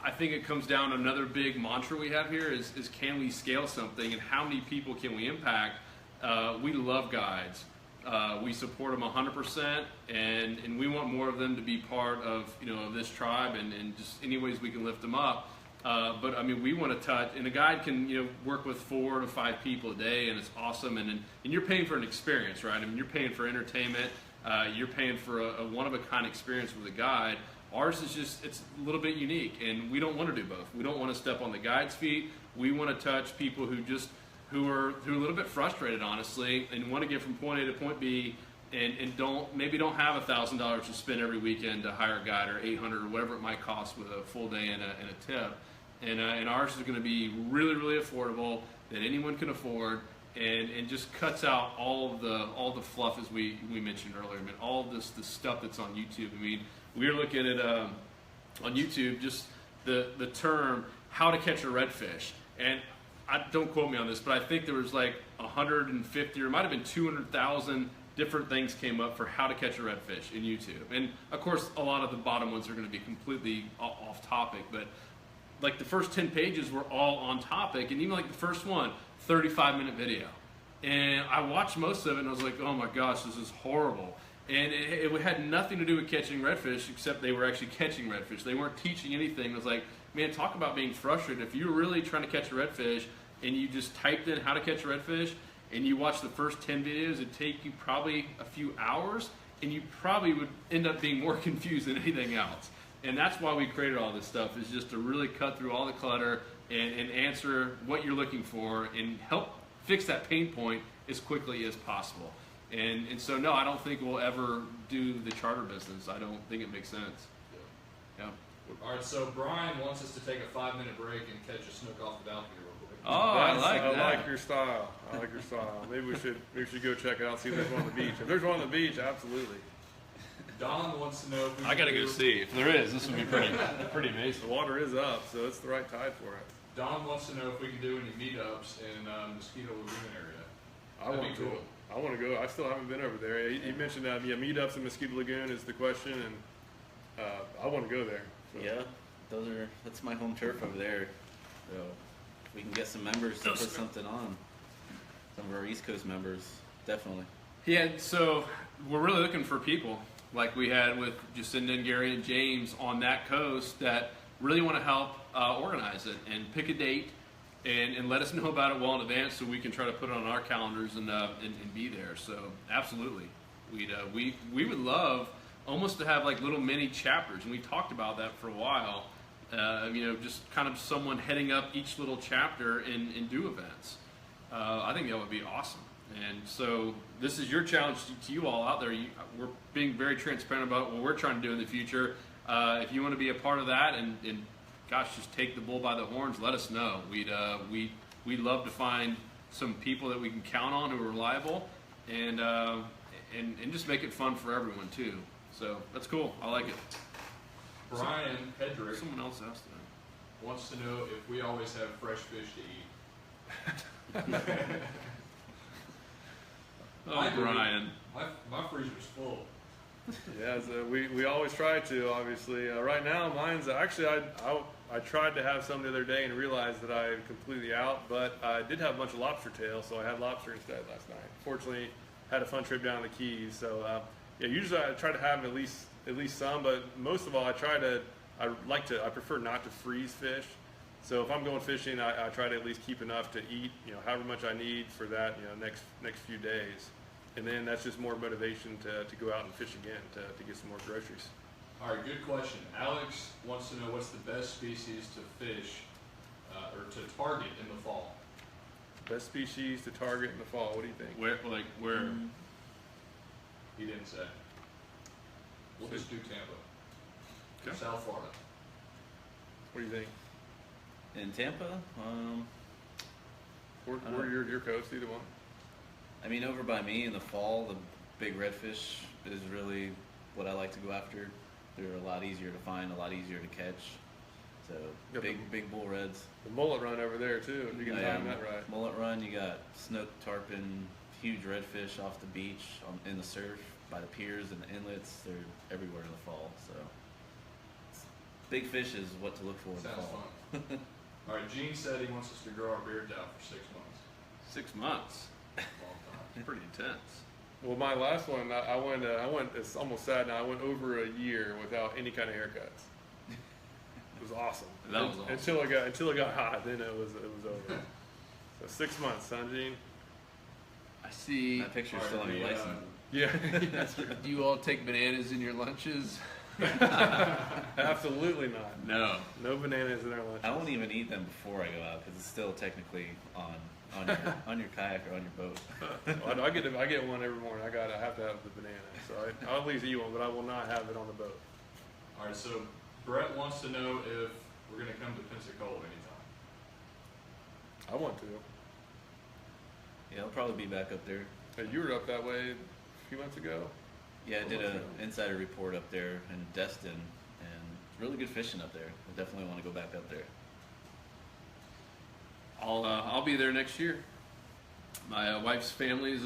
I think it comes down to another big mantra we have here is can we scale something and how many people can we impact? We love guides. We support them 100%, and we want more of them to be part of this tribe and just any ways we can lift them up. But I mean, we want to touch, and a guide can work with 4 to 5 people a day, and it's awesome. And you're paying for an experience, right? I mean, you're paying for entertainment. You're paying for a one-of-a-kind experience with a guide. Ours is it's a little bit unique, and we don't want to do both. We don't want to step on the guide's feet. We want to touch people who are a little bit frustrated, honestly, and want to get from point A to point B, and don't have $1,000 to spend every weekend to hire a guide, or $800 or whatever it might cost with a full day and a tip. And ours is going to be really, really affordable that anyone can afford, and just cuts out all the fluff, as we mentioned earlier. I mean, all of the stuff that's on YouTube. I mean, we were looking at on YouTube just the term how to catch a redfish, and don't quote me on this, but I think there was like 150 or it might have been 200,000 different things came up for how to catch a redfish in YouTube. And of course, a lot of the bottom ones are going to be completely off topic, but like the first 10 pages were all on topic, and even like the first one, 35-minute video. And I watched most of it and I was like, oh my gosh, this is horrible. And it had nothing to do with catching redfish, except they were actually catching redfish. They weren't teaching anything. It was like, man, talk about being frustrated. If you were really trying to catch a redfish and you just typed in how to catch a redfish and you watched the first 10 videos, it'd take you probably a few hours, and you probably would end up being more confused than anything else. And that's why we created all this stuff, is just to really cut through all the clutter and answer what you're looking for and help fix that pain point as quickly as possible. And so, no, I don't think we'll ever do the charter business. I don't think it makes sense. Yeah. All right, so Brian wants us to take a 5-minute break and catch a snook off the balcony real quick. Oh, I like that. I like your style. I like your style. Maybe we should go check it out, see if there's one on the beach. If there's one on the beach, absolutely. Don wants to know if we I gotta go see. If there is, this would be pretty amazing. The water is up, so it's the right tide for it. Don wants to know if we can do any meetups in Mosquito Lagoon area. That'd be cool. I want to go. I still haven't been over there. He mentioned that meetups in Mosquito Lagoon is the question, and I want to go there. So. Yeah, that's my home turf over there. So if we can get some members to put something on, some of our East Coast members, definitely. Yeah, so we're really looking for people like we had with Jacinda and Gary and James on that coast that really want to help organize it and pick a date and let us know about it well in advance so we can try to put it on our calendars and be there. So absolutely, we would love almost to have like little mini chapters, and we talked about that for a while. Just kind of someone heading up each little chapter and do events. I think that would be awesome. And so this is your challenge to you all out there. We're being very transparent about what we're trying to do in the future. If you want to be a part of that and gosh, just take the bull by the horns, let us know. We'd love to find some people that we can count on who are reliable and just make it fun for everyone too. So that's cool. I like it. Brian Hedrick Someone else asked that. wants to know if we always have fresh fish to eat. Oh, Brian. My freezer's full. Yeah, so we always try to, obviously. Right now, mine's actually, I tried to have some the other day and realized that I'm completely out, but I did have a bunch of lobster tail, so I had lobster instead last night. Fortunately, had a fun trip down the Keys, so usually I try to have at least some, but most of all, I prefer not to freeze fish. So if I'm going fishing, I try to at least keep enough to eat, however much I need for that, next few days. And then that's just more motivation to go out and fish again, to get some more groceries. All right, good question. Alex wants to know what's the best species to fish or to target in the fall. Best species to target in the fall, what do you think? Where? He didn't say. We'll just do Tampa. Okay. South Florida. What do you think? In Tampa, Or your coast, either one? I mean, over by me in the fall, the big redfish is really what I like to go after. They're a lot easier to find, a lot easier to catch. So Yep. big bull reds. The mullet run over there too, if you can time that right. Mullet run, you got snook, tarpon, huge redfish off the beach, in the surf, by the piers and the inlets. They're everywhere in the fall. So big fish is what to look for in the Sounds fall. fun. All right, Gene said he wants us to grow our beards out for 6 months. 6 months. Long time. It's pretty intense. Well, my last one, I went. It's almost sad now. I went over a year without any kind of haircuts. It was awesome. That was awesome. Until it got hot, then it was over. So 6 months, huh, Gene? I see. That picture's still on your license. Yeah. Do you all take bananas in your lunches? Absolutely not. No. No bananas in our lunch. I won't even eat them before I go out because it's still technically on your kayak or on your boat. Well, I get one every morning. I have to have the banana. So I'll at least eat one, but I will not have it on the boat. All right, so Brett wants to know if we're going to come to Pensacola anytime. I want to. Yeah, I'll probably be back up there. Hey, you were up that way a few months ago. Yeah, I did an insider report up there in Destin, and really good fishing up there. I definitely want to go back up there. I'll be there next year. My wife's family's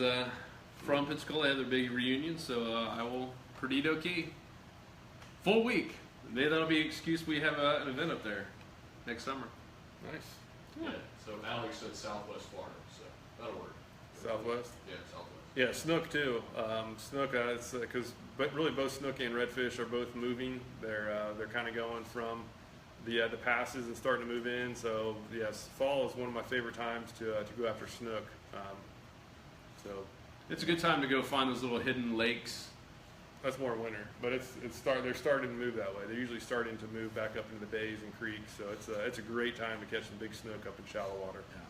from Pensacola. They have their big reunion, so I will Perdido Key. Full week. Maybe that'll be an excuse we have an event up there next summer. Nice. Yeah. So Alex said Southwest Florida, so that'll work. Southwest. Yeah, Southwest. Yeah, snook too. Snook, it's because but really both snook and redfish are both moving. They're kind of going from the passes and starting to move in. So yes, fall is one of my favorite times to go after snook. So It's a good time to go find those little hidden lakes. that's more winter, but they're starting to move that way. They're usually starting to move back up into the bays and creeks. So it's a great time to catch some big snook up in shallow water. Yeah.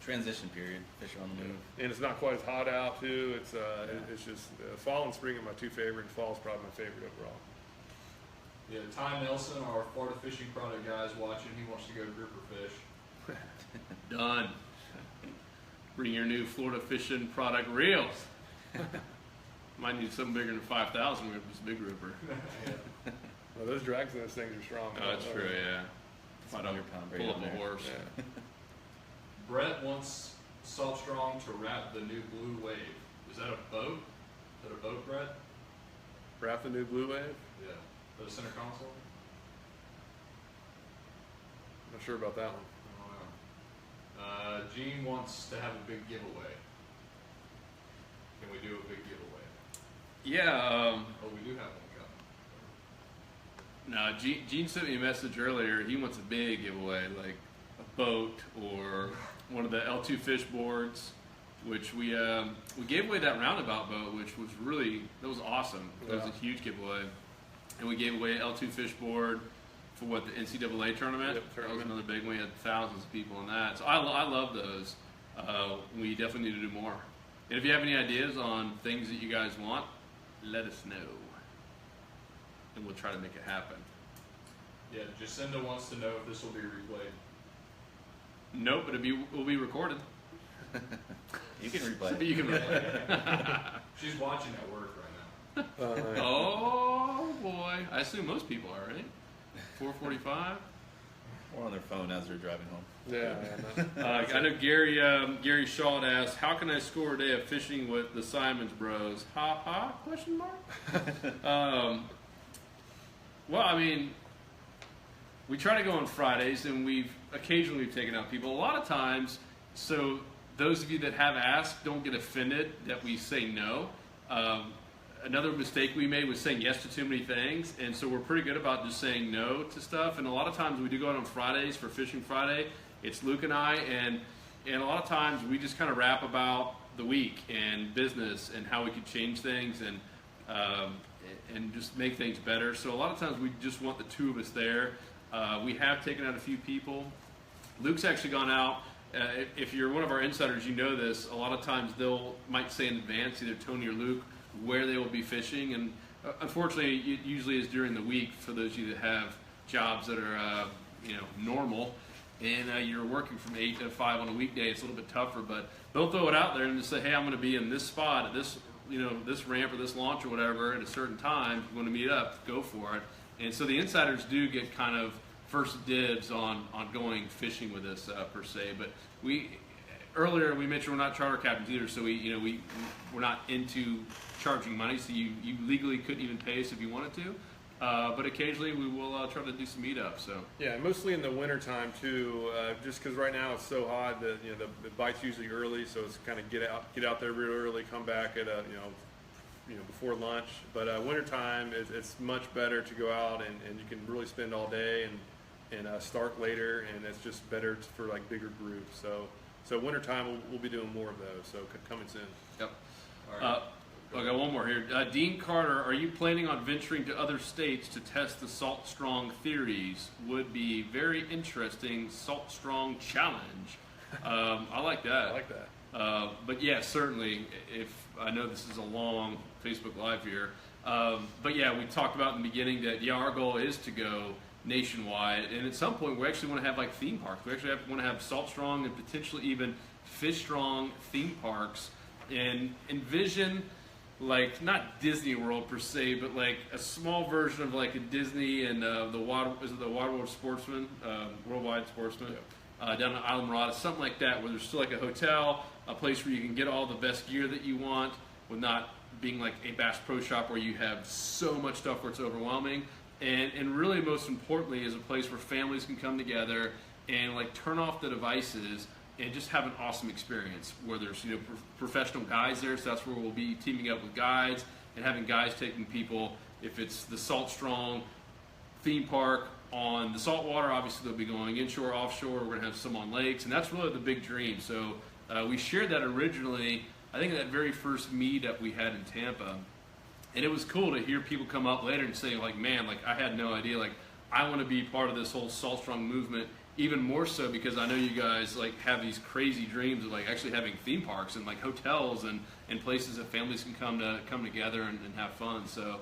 Transition period. Fish are on the move. And it's not quite as hot out too. It's just fall and spring are my two favorite. And fall is probably my favorite overall. Yeah, Ty Nelson, our Florida fishing product guy, is watching. He wants to go grouper fish. Done. Bring your new Florida fishing product reels. Might need something bigger than 5,000 with this big grouper. Well, those drags in those things are strong. Oh, that's true, yeah. It's 100-pound braid Pull on up a there. horse. Yeah. Brett wants Salt Strong to wrap the new Blue Wave. Is that a boat? Is that a boat, Brett? Wrap the new Blue Wave. Yeah. For the center console? Not sure about that one. I don't know. Gene wants to have a big giveaway. Can we do a big giveaway? Yeah, Oh, we do have one coming. no, Gene sent me a message earlier. He wants a big giveaway, like a boat or one of the L2 fish boards, which we gave away that roundabout boat, which was that was awesome. It was a huge giveaway. And we gave away an L2 fish board for the NCAA tournament. Yep, That was another big one. We had thousands of people in that. So I love those. We definitely need to do more. And if you have any ideas on things that you guys want, let us know. And we'll try to make it happen. Yeah, Jacinda wants to know if this will be replayed. Nope, but it will be recorded. You can replay. You can replay. She's watching at work right now. Oh boy, I assume most people are, right? 4:45. Or on their phone as they're driving home. Yeah. I know Gary Shaw had asked, "How can I score a day of fishing with the Simons Bros?" Ha ha? Question mark. Well, I mean, we try to go on Fridays, and we've occasionally taken out people. A lot of times, so those of you that have asked, don't get offended that we say no. Another mistake we made was saying yes to too many things, and so we're pretty good about just saying no to stuff. And a lot of times we do go out on Fridays for Fishing Friday. It's Luke and I, and a lot of times we just kind of rap about the week and business and how we could change things and just make things better. So a lot of times we just want the two of us there. We have taken out a few people. Luke's actually gone out. If you're one of our insiders, you know this. A lot of times might say in advance, either Tony or Luke, where they will be fishing, and unfortunately, it usually is during the week for those of you that have jobs that are normal, and you're working from 8 to 5 on a weekday. It's a little bit tougher, but they'll throw it out there and just say, "Hey, I'm going to be in this spot at this this ramp or this launch or whatever at a certain time. If you want to meet up, go for it." And so the insiders do get kind of first dibs on going fishing with us per se, but earlier we mentioned we're not charter captains either, so we're not into charging money, so you legally couldn't even pay us if you wanted to. But occasionally we will try to do some meetups. So Yeah, mostly in the wintertime too, just because right now it's so hot that the bite's usually early, so it's kind of get out there real early, come back at before lunch. But wintertime it's much better to go out and you can really spend all day and start later, and it's just better for like bigger groups. So wintertime we'll be doing more of those. So coming soon. yep. All right. I got one more here. Dean Carter, are you planning on venturing to other states to test the Salt Strong theories? Would be very interesting. Salt Strong challenge. I like that. I like that. But yeah, certainly. If I know this is a long Facebook Live here, but yeah, we talked about in the beginning that our goal is to go nationwide, and at some point we actually want to have like theme parks. We actually want to have Salt Strong and potentially even Fish Strong theme parks, and envision like not Disney World per se, but like a small version of like a Disney and the Waterworld Sportsman, Worldwide Sportsman, down in Isla Mirada, something like that, where there's still like a hotel, a place where you can get all the best gear that you want, with not being like a Bass Pro Shop where you have so much stuff where it's overwhelming, and really most importantly is a place where families can come together and like turn off the devices and just have an awesome experience, where there's professional guides there, so that's where we'll be teaming up with guides and having guides taking people. If it's the Salt Strong theme park on the saltwater, obviously they'll be going inshore, offshore. We're going to have some on lakes, and that's really the big dream. So we shared that originally, I think, that very first meetup we had in Tampa, and it was cool to hear people come up later and say, like, man, like I had no idea, like I want to be part of this whole Salt Strong movement. Even more so because I know you guys like have these crazy dreams of like actually having theme parks and like hotels and places that families can come together and have fun. So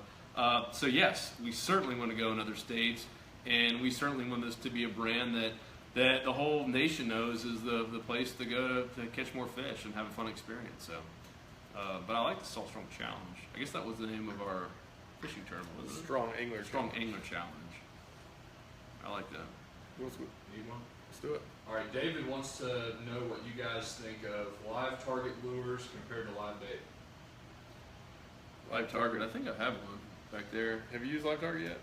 yes, we certainly want to go in other states, and we certainly want this to be a brand that the whole nation knows is the place to go to catch more fish and have a fun experience. So, but I like the Salt Strong Challenge. I guess that was the name of our fishing tournament, wasn't it? Strong Angler. Strong Angler Challenge. I like that. Need one? Let's do it. All right, David wants to know what you guys think of live target lures compared to live bait. Live target. I think I have one back there. Have you used Live Target yet?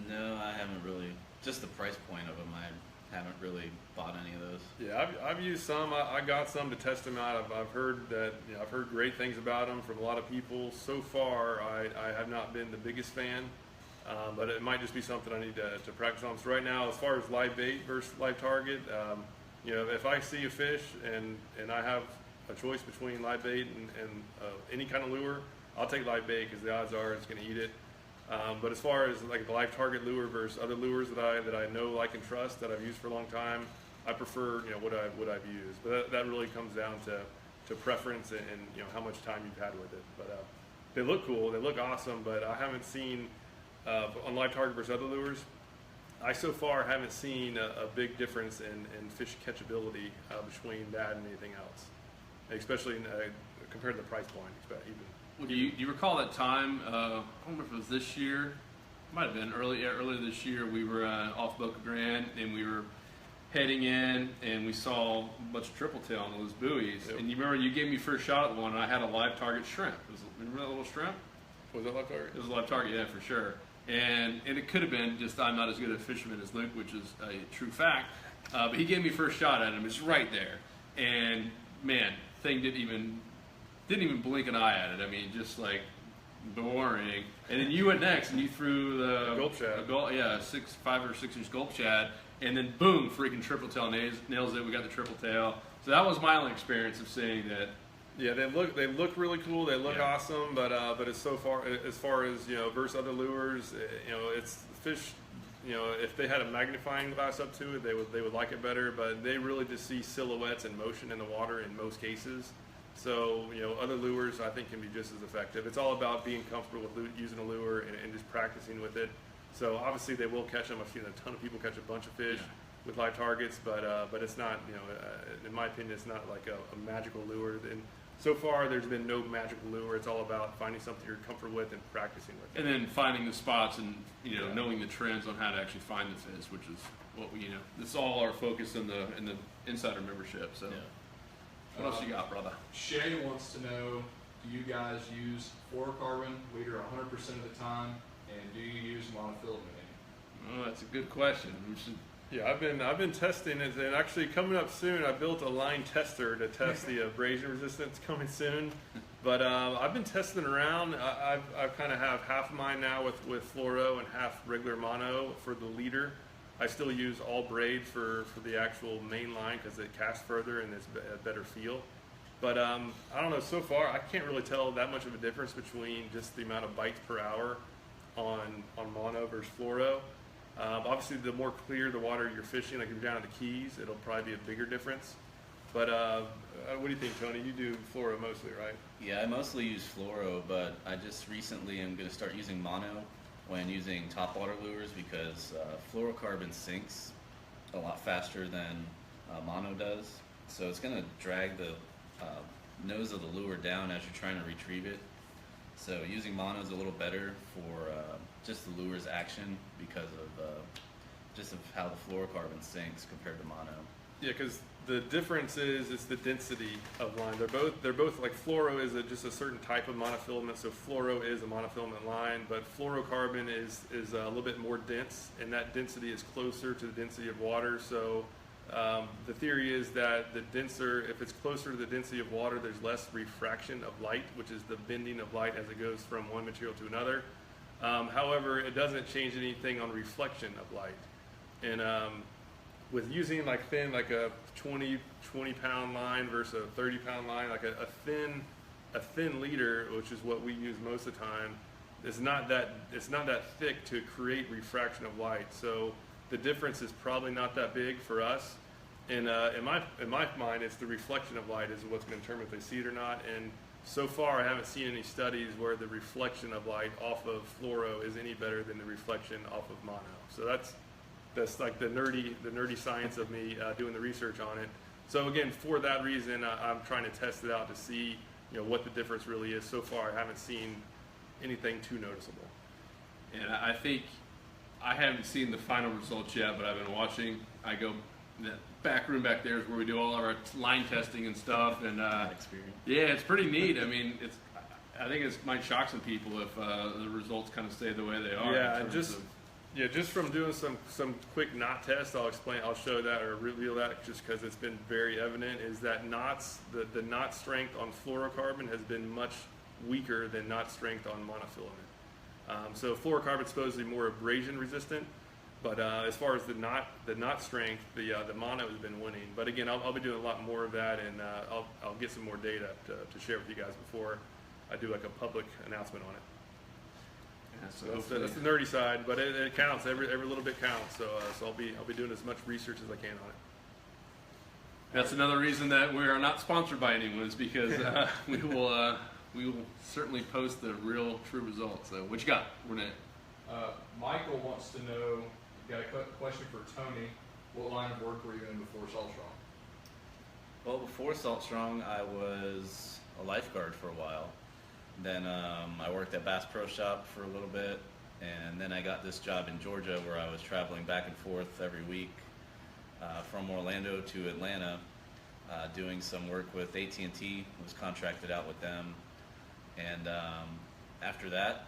No, I haven't really. Just the price point of them, I haven't really bought any of those. Yeah, I've used some. I got some to test them out. I've heard that I've heard great things about them from a lot of people. So far, I have not been the biggest fan, but it might just be something I need to practice on. So right now, as far as live bait versus live target, if I see a fish and I have a choice between live bait and any kind of lure, I'll take live bait because the odds are it's going to eat it. But as far as like the live target lure versus other lures that I know, like, and trust that I've used for a long time, I prefer what I've used. But that really comes down to preference and how much time you've had with it. But they look cool, they look awesome. But I haven't seen on live target versus other lures, I so far haven't seen a big difference in fish catchability between that and anything else, especially compared to the price point. Even. Well, do you recall that time? I don't remember if it was this year. It might have been earlier this year. We were off Boca Grande, and we were heading in, and we saw a bunch of triple tail on those buoys. Yep. And you remember you gave me first shot at one, and I had a live target shrimp. Remember that little shrimp? Was that live target? It was a live target, yeah, for sure. And it could have been just I'm not as good a fisherman as Luke, which is a true fact. But he gave me first shot at him. It's right there, and man, thing didn't even blink an eye at it. I mean, just like boring. And then you went next, and you threw the gulp shad. 5 or 6 inch gulp shad, and then boom, freaking triple tail nails it. We got the triple tail. So that was my only experience of seeing that. Yeah, they look really cool. They look Yeah. awesome, but as far as versus other lures, it's fish. If they had a magnifying glass up to it, they would like it better. But they really just see silhouettes in motion in the water in most cases. So other lures I think can be just as effective. It's all about being comfortable with using a lure and just practicing with it. So obviously they will catch them. I've seen a ton of people catch a bunch of fish with live targets, but it's not in my opinion it's not like a magical lure. And so far there's been no magical lure. It's all about finding something you're comfortable with and practicing with it. And then finding the spots and knowing the trends on how to actually find the fish, which is what we It's all our focus in the insider membership. So. Yeah. What else you got, brother? Shay wants to know, do you guys use fluorocarbon leader 100% of the time? And do you use monofilament any? Oh, that's a good question. We should. Yeah, I've been testing it, and actually coming up soon, I built a line tester to test the abrasion resistance coming soon. But I've been testing around. I've kind of have half of mine now with fluoro and half regular mono for the leader. I still use all braid for the actual main line because it casts further and it's a better feel. But I don't know, so far I can't really tell that much of a difference between just the amount of bites per hour on mono versus fluoro. Obviously, the more clear the water you're fishing, like if you're down at the Keys, it'll probably be a bigger difference. But what do you think, Tony? You do fluoro mostly, right? Yeah, I mostly use fluoro, but I just recently am going to start using mono when using topwater lures because fluorocarbon sinks a lot faster than mono does. So it's going to drag the nose of the lure down as you're trying to retrieve it. So using mono is a little better for just the lure's action because of just of how the fluorocarbon sinks compared to mono. Yeah, because the difference is the density of line. They're both like fluoro is just a certain type of monofilament. So fluoro is a monofilament line, but fluorocarbon is a little bit more dense, and that density is closer to the density of water. So the theory is that the denser, if it's closer to the density of water, there's less refraction of light, which is the bending of light as it goes from one material to another. However, it doesn't change anything on reflection of light. And with using like thin, like a 20 pound line versus a 30-pound line, like a thin leader, which is what we use most of the time, it's not that thick to create refraction of light. So the difference is probably not that big for us. And in my mind, it's the reflection of light is what's going to determine if they see it or not. And so far, I haven't seen any studies where the reflection of light off of fluoro is any better than the reflection off of mono. So that's like the nerdy science of me doing the research on it. So again, for that reason, I'm trying to test it out to see what the difference really is. So far, I haven't seen anything too noticeable. And I think I haven't seen the final results yet, but I've been watching. I go the back room back there is where we do all of our line testing and stuff. And Experience. yeah, it's pretty neat. I mean, I think it might shock some people if the results kind of stay the way they are. Yeah, just from doing some quick knot tests, I'll show that or reveal that just because it's been very evident is that knots, the knot strength on fluorocarbon has been much weaker than knot strength on monofilament. So fluorocarbon is supposedly more abrasion resistant, but as far as the knot strength, the mono has been winning. But again, I'll be doing a lot more of that, and I'll get some more data to share with you guys before I do like a public announcement on it. Yeah, so That's the nerdy side, but it counts. Every little bit counts. So I'll be doing as much research as I can on it. that's another reason that we are not sponsored by anyone is because we will certainly post the real true results. So what you got, Renee? Michael wants to know, got a question for Tony. What line of work were you in before Salt Strong? Well, before Salt Strong, I was a lifeguard for a while. Then I worked at Bass Pro Shop for a little bit, and then I got this job in Georgia where I was traveling back and forth every week from Orlando to Atlanta, doing some work with AT&T. Was contracted out with them, and after that,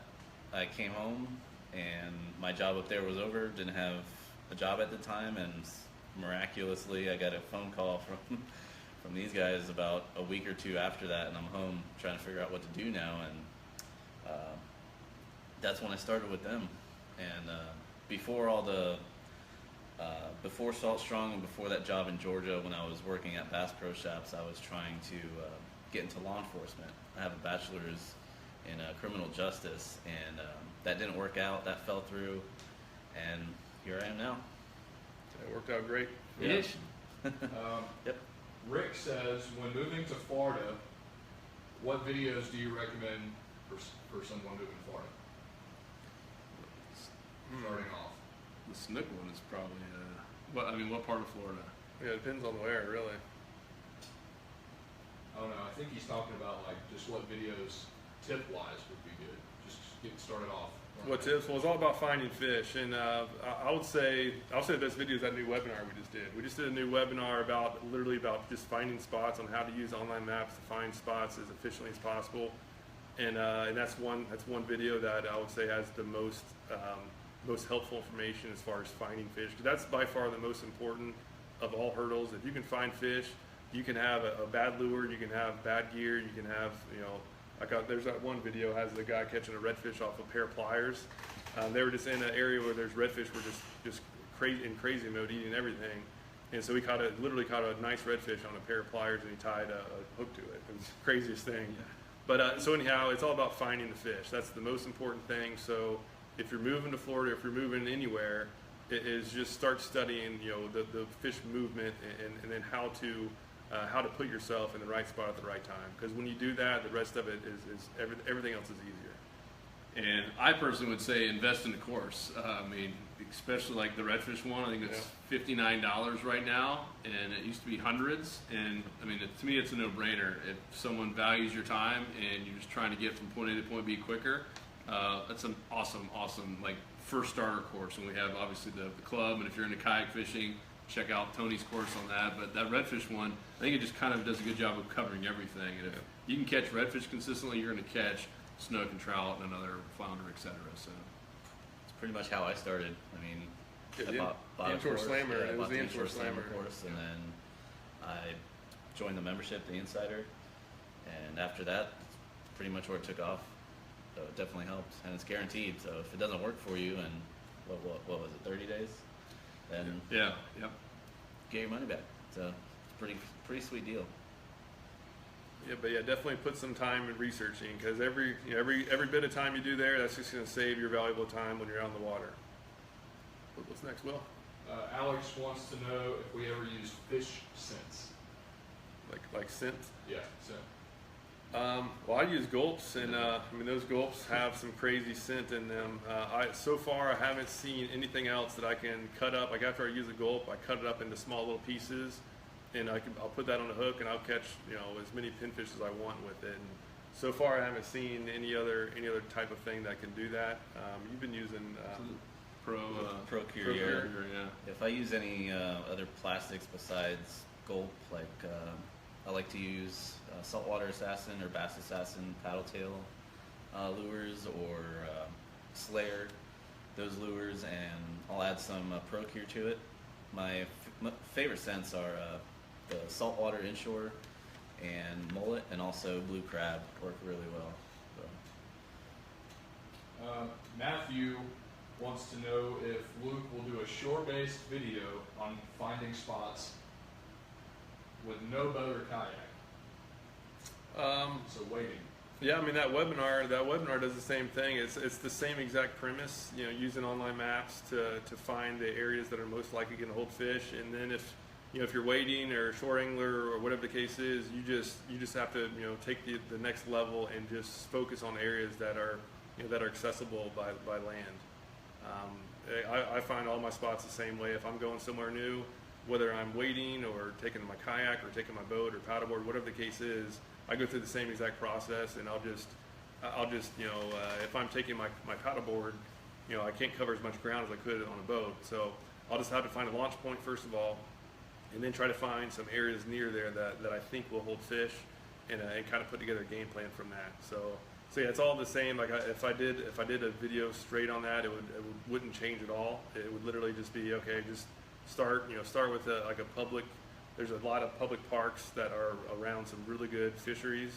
I came home, and my job up there was over. Didn't have a job at the time, and miraculously, I got a phone call from these guys about a week or two after that, and I'm home trying to figure out what to do now, and that's when I started with them. And before Salt Strong and before that job in Georgia, when I was working at Bass Pro Shops, I was trying to get into law enforcement. I have a bachelor's in criminal justice, and that didn't work out. That fell through, and here I am now. It worked out great. Yeah. Yep. Rick says, when moving to Florida, what videos do you recommend for someone moving to Florida? Starting off. The snook one is probably what part of Florida? Yeah, it depends on where, really. I don't know. I think he's talking about like just what videos tip-wise would be good. Just getting started off. What tips? Well, it's all about finding fish, and I would say the best video is that new webinar we just did. We just did a new webinar about just finding spots on how to use online maps to find spots as efficiently as possible. and that's one video that I would say has the most helpful information as far as finding fish. 'Cause that's by far the most important of all hurdles. If you can find fish, you can have a bad lure, you can have bad gear, you can have, there's that one video has the guy catching a redfish off a pair of pliers. They were just in an area where there's redfish were just crazy in crazy mode eating everything, and so he literally caught a nice redfish on a pair of pliers, and he tied a hook to it. It was the craziest thing. Yeah. But so anyhow, it's all about finding the fish. That's the most important thing. So if you're moving to Florida, if you're moving anywhere, it is just start studying, the fish movement and then how to put yourself in the right spot at the right time. Because when you do that, the rest of it is everything else is easier. And I personally would say invest in the course. I mean, especially like the redfish one. I think it's $59 right now, and it used to be hundreds. And I mean, to me, it's a no-brainer. If someone values your time and you're just trying to get from point A to point B quicker, that's an awesome like first starter course. And we have obviously the club, and if you're into kayak fishing, check out Tony's course on that. But that redfish one, I think it just kind of does a good job of covering everything. And if you can catch redfish consistently, you're going to catch snook and trout and another flounder, etc. So it's pretty much how I started. I mean, yeah, bought the Inshore Slammer. Yeah, it was the Inshore Slammer course, and then I joined the membership, the Insider, and after that, it's pretty much where it took off. So it definitely helped, and it's guaranteed. So if it doesn't work for you in what was it, 30 days, then yep, get your money back. So it's pretty sweet deal. Yeah, but definitely put some time in researching, because every bit of time you do there, that's just going to save your valuable time when you're out on the water. What's next, Will? Alex wants to know if we ever use fish scents. Like scent? Yeah, scent. Well, I use gulps, and I mean those gulps have some crazy scent in them. So far, I haven't seen anything else that I can cut up. Like after I use a gulp, I cut it up into small little pieces, and I'll put that on a hook, and I'll catch as many pinfish as I want with it. And so far, I haven't seen any other type of thing that can do that. You've been using Pro Curier. Yeah. If I use any other plastics besides gulp, like I like to use saltwater assassin or bass assassin paddle tail lures, or Slayer, those lures, and I'll add some Pro Cure to it. My favorite scents are the saltwater inshore and mullet, and also blue crab work really well. So. Matthew wants to know if Luke will do a shore-based video on finding spots with no boat or kayak. So waiting. Yeah, I mean that webinar does the same thing. It's the same exact premise. Using online maps to find the areas that are most likely going to hold fish, and then if you're wading or shore angler or whatever the case is, you just have to take the next level and just focus on areas that are accessible by land. I find all my spots the same way. If I'm going somewhere new, whether I'm wading or taking my kayak or taking my boat or paddleboard, whatever the case is, I go through the same exact process, and I'll just if I'm taking my paddleboard, I can't cover as much ground as I could on a boat, so I'll just have to find a launch point first of all, and then try to find some areas near there that I think will hold fish, and kind of put together a game plan from that. So yeah, it's all the same. Like if I did a video straight on that, it wouldn't change at all. It would literally just be okay. Just start with like a public. There's a lot of public parks that are around some really good fisheries,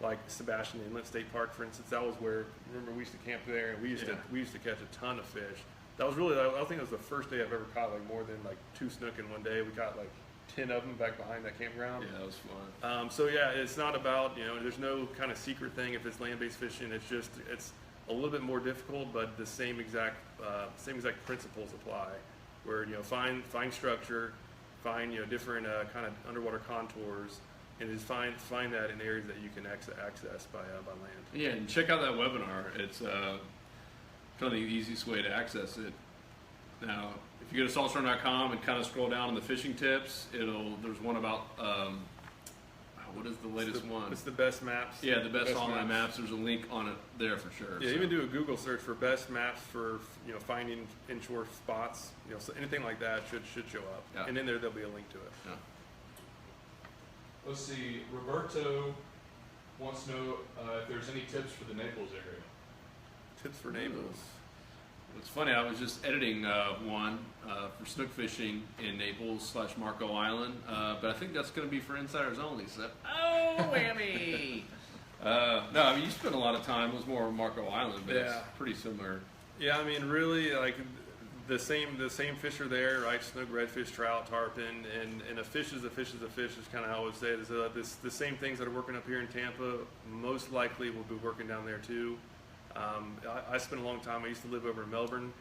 like Sebastian Inlet State Park, for instance. That was where, remember, we used to camp there, and we used to catch a ton of fish. That was really, I think it was the first day I've ever caught like more than like 2 snook in one day. We caught like 10 of them back behind that campground. Yeah, that was fun. So yeah, it's not about, there's no kind of secret thing if it's land-based fishing. It's a little bit more difficult, but the same exact principles apply. Where find structure, find different kind of underwater contours, and just find that in areas that you can access by land. Yeah, and check out that webinar. It's kind of the easiest way to access it. Now, if you go to saltstrong.com and kind of scroll down on the fishing tips, there's one about what is the latest one? It's the best maps. Yeah, the best online maps. There's a link on it there for sure. Yeah, even do a Google search for best maps for finding inshore spots. So anything like that should show up, and in there'll be a link to it. Yeah. Let's see. Roberto wants to know if there's any tips for the Naples area. Tips for Naples. It's funny, I was just editing one for snook fishing in Naples / Marco Island, but I think that's going to be for insiders only. So, oh, whammy! No, I mean, you spent a lot of time. It was more Marco Island, but it's pretty similar. Yeah, I mean, really, like the same fish are there, right? Snook, redfish, trout, tarpon, and a fish is a fish is a fish is kind of how I would say it. The same things that are working up here in Tampa most likely will be working down there too. I spent a long time. I used to live over in Melbourne,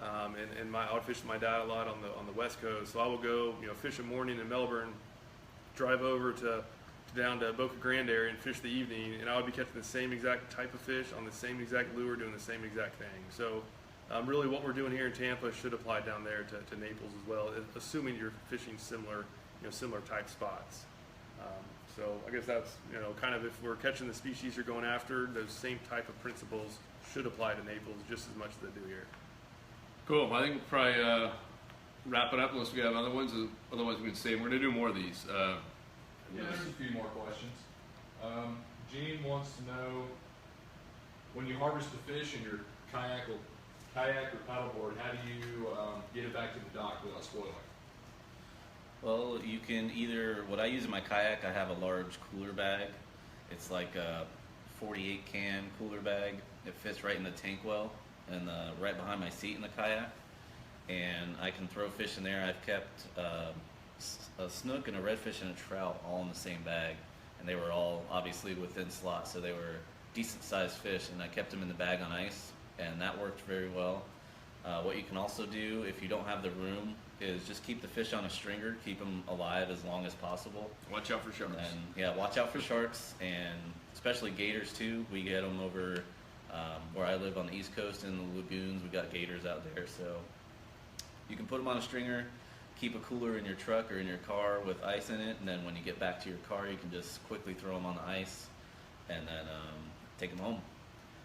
and I would fish with my dad a lot on the West Coast. So I will go, fish a morning in Melbourne, drive over down to Boca Grande area and fish the evening, and I would be catching the same exact type of fish on the same exact lure, doing the same exact thing. So really, what we're doing here in Tampa should apply down there to Naples as well, assuming you're fishing similar type spots. So I guess that's, kind of if we're catching the species you're going after, those same type of principles should apply to Naples just as much as they do here. Cool. I think we'll probably wrap it up unless we have other ones. Otherwise, we can save. We're going to do more of these. Yeah, there's a few more questions. Gene wants to know, when you harvest the fish in your kayak or paddleboard, how do you get it back to the dock without spoiling? Well, you can either, what I use in my kayak, I have a large cooler bag. It's like a 48 can cooler bag. It fits right in the tank well and right behind my seat in the kayak. And I can throw fish in there. I've kept a snook and a redfish and a trout all in the same bag. And they were all obviously within slots, so they were decent sized fish. And I kept them in the bag on ice, and that worked very well. What you can also do if you don't have the room is just keep the fish on a stringer, keep them alive as long as possible. Watch out for sharks. And yeah, watch out for sharks, and especially gators too. We get them over where I live on the East Coast in the lagoons. We got gators out there, so you can put them on a stringer, keep a cooler in your truck or in your car with ice in it, and then when you get back to your car, you can just quickly throw them on the ice and then take them home.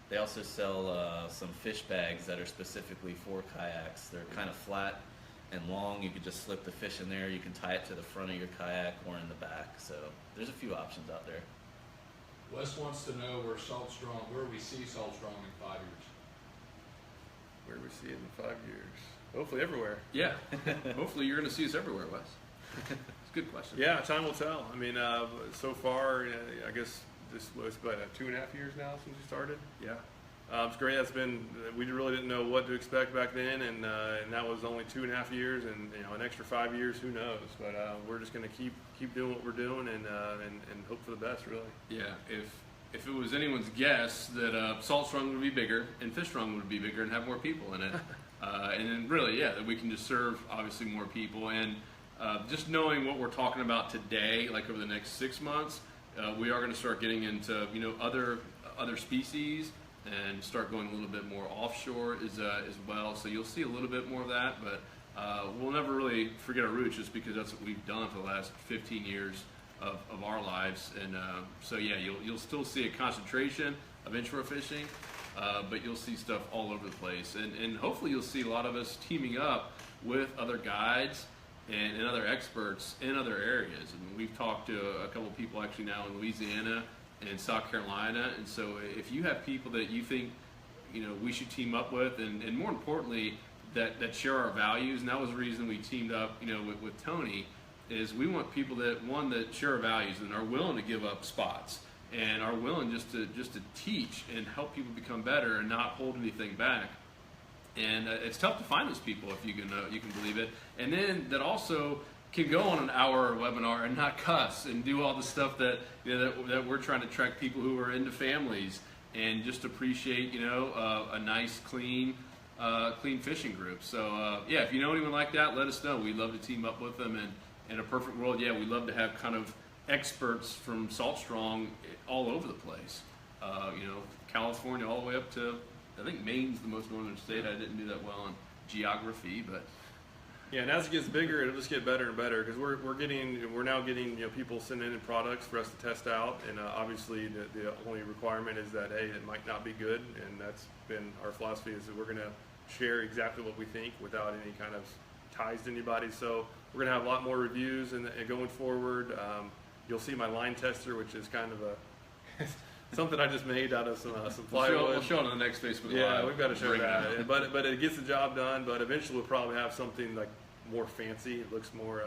They also sell some fish bags that are specifically for kayaks. They're kind of flat and long. You could just slip the fish in there. You can tie it to the front of your kayak or in the back. So there's a few options out there. Wes wants to know where we see Salt Strong in 5 years. Where do we see it in 5 years? Hopefully everywhere. Yeah. Hopefully you're going to see us everywhere, Wes. It's a good question. Yeah, time will tell. I mean, so far, I guess this was about 2.5 years now since we started. Yeah. It's great. We really didn't know what to expect back then, and that was only 2.5 years, and an extra 5 years, who knows? But we're just going to keep doing what we're doing and hope for the best, really. Yeah. If it was anyone's guess that Salt Strong would be bigger and Fish Strong would be bigger and have more people in it, and then really, that we can just serve obviously more people, and just knowing what we're talking about today, like over the next 6 months, we are going to start getting into other species and start going a little bit more offshore as well. So you'll see a little bit more of that, but we'll never really forget our roots just because that's what we've done for the last 15 years of our lives. And so yeah, you'll still see a concentration of inshore fishing, but you'll see stuff all over the place. And hopefully you'll see a lot of us teaming up with other guides and other experts in other areas. I mean, we've talked to a couple of people actually now in Louisiana and South Carolina, and so if you have people that you think we should team up with, and more importantly that share our values, and that was the reason we teamed up with Tony, is we want people that share our values and are willing to give up spots and are willing just to teach and help people become better and not hold anything back. And it's tough to find those people, if you can believe it, and then that also can go on an hour webinar and not cuss and do all the stuff that we're trying to attract people who are into families and just appreciate a nice clean fishing group. So if you know anyone like that, let us know. We'd love to team up with them, and in a perfect world, we'd love to have kind of experts from Salt Strong all over the place. California all the way up to, I think Maine's the most northern state. I didn't do that well in geography, but yeah, and as it gets bigger, it'll just get better and better because we're now getting people sending in products for us to test out, and obviously the only requirement is that it might not be good, and that's been our philosophy, is that we're going to share exactly what we think without any kind of ties to anybody. So we're going to have a lot more reviews and going forward. You'll see my line tester, which is kind of something I just made out of some We'll show, plywood. we'll show it on the next Facebook Yeah, Live. we've got to show Bring it that. out. But it gets the job done. But eventually we'll probably have something like more fancy. It looks more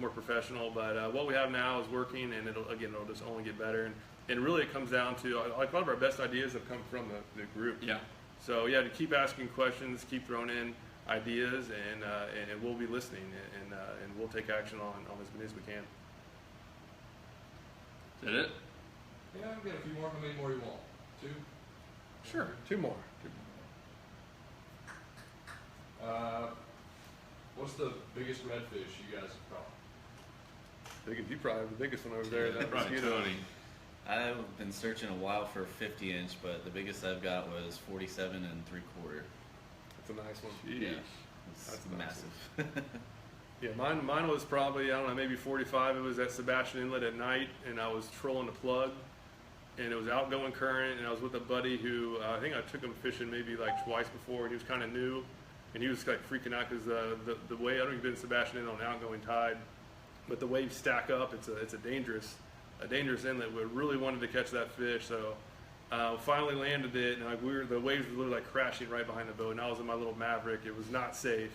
professional. But what we have now is working, and it'll just only get better. And really it comes down to like a lot of our best ideas have come from the group. Yeah. So yeah, to keep asking questions, keep throwing in ideas, and we'll be listening, and we'll take action on as many as we can. Is that it? Yeah, I've got a few more. How many more you want? 2? Sure. Two more. What's the biggest redfish you guys have caught? You probably have the biggest one over there. That Probably mosquito. 20. I've been searching a while for 50-inch, but the biggest I've got was 47 3/4. That's a nice one. Yeah, it's That's a nice massive. Yeah, mine was probably, I don't know, maybe 45. It was at Sebastian Inlet at night, and I was trolling a plug, and it was outgoing current, and I was with a buddy who I think I took him fishing maybe like twice before, and he was kind of new, and he was like freaking out because the way, I don't know if you've been to Sebastian Inlet on an outgoing tide, but the waves stack up. It's a dangerous inlet. We really wanted to catch that fish, so finally landed it, and like the waves were literally like crashing right behind the boat, and I was in my little Maverick. It was not safe.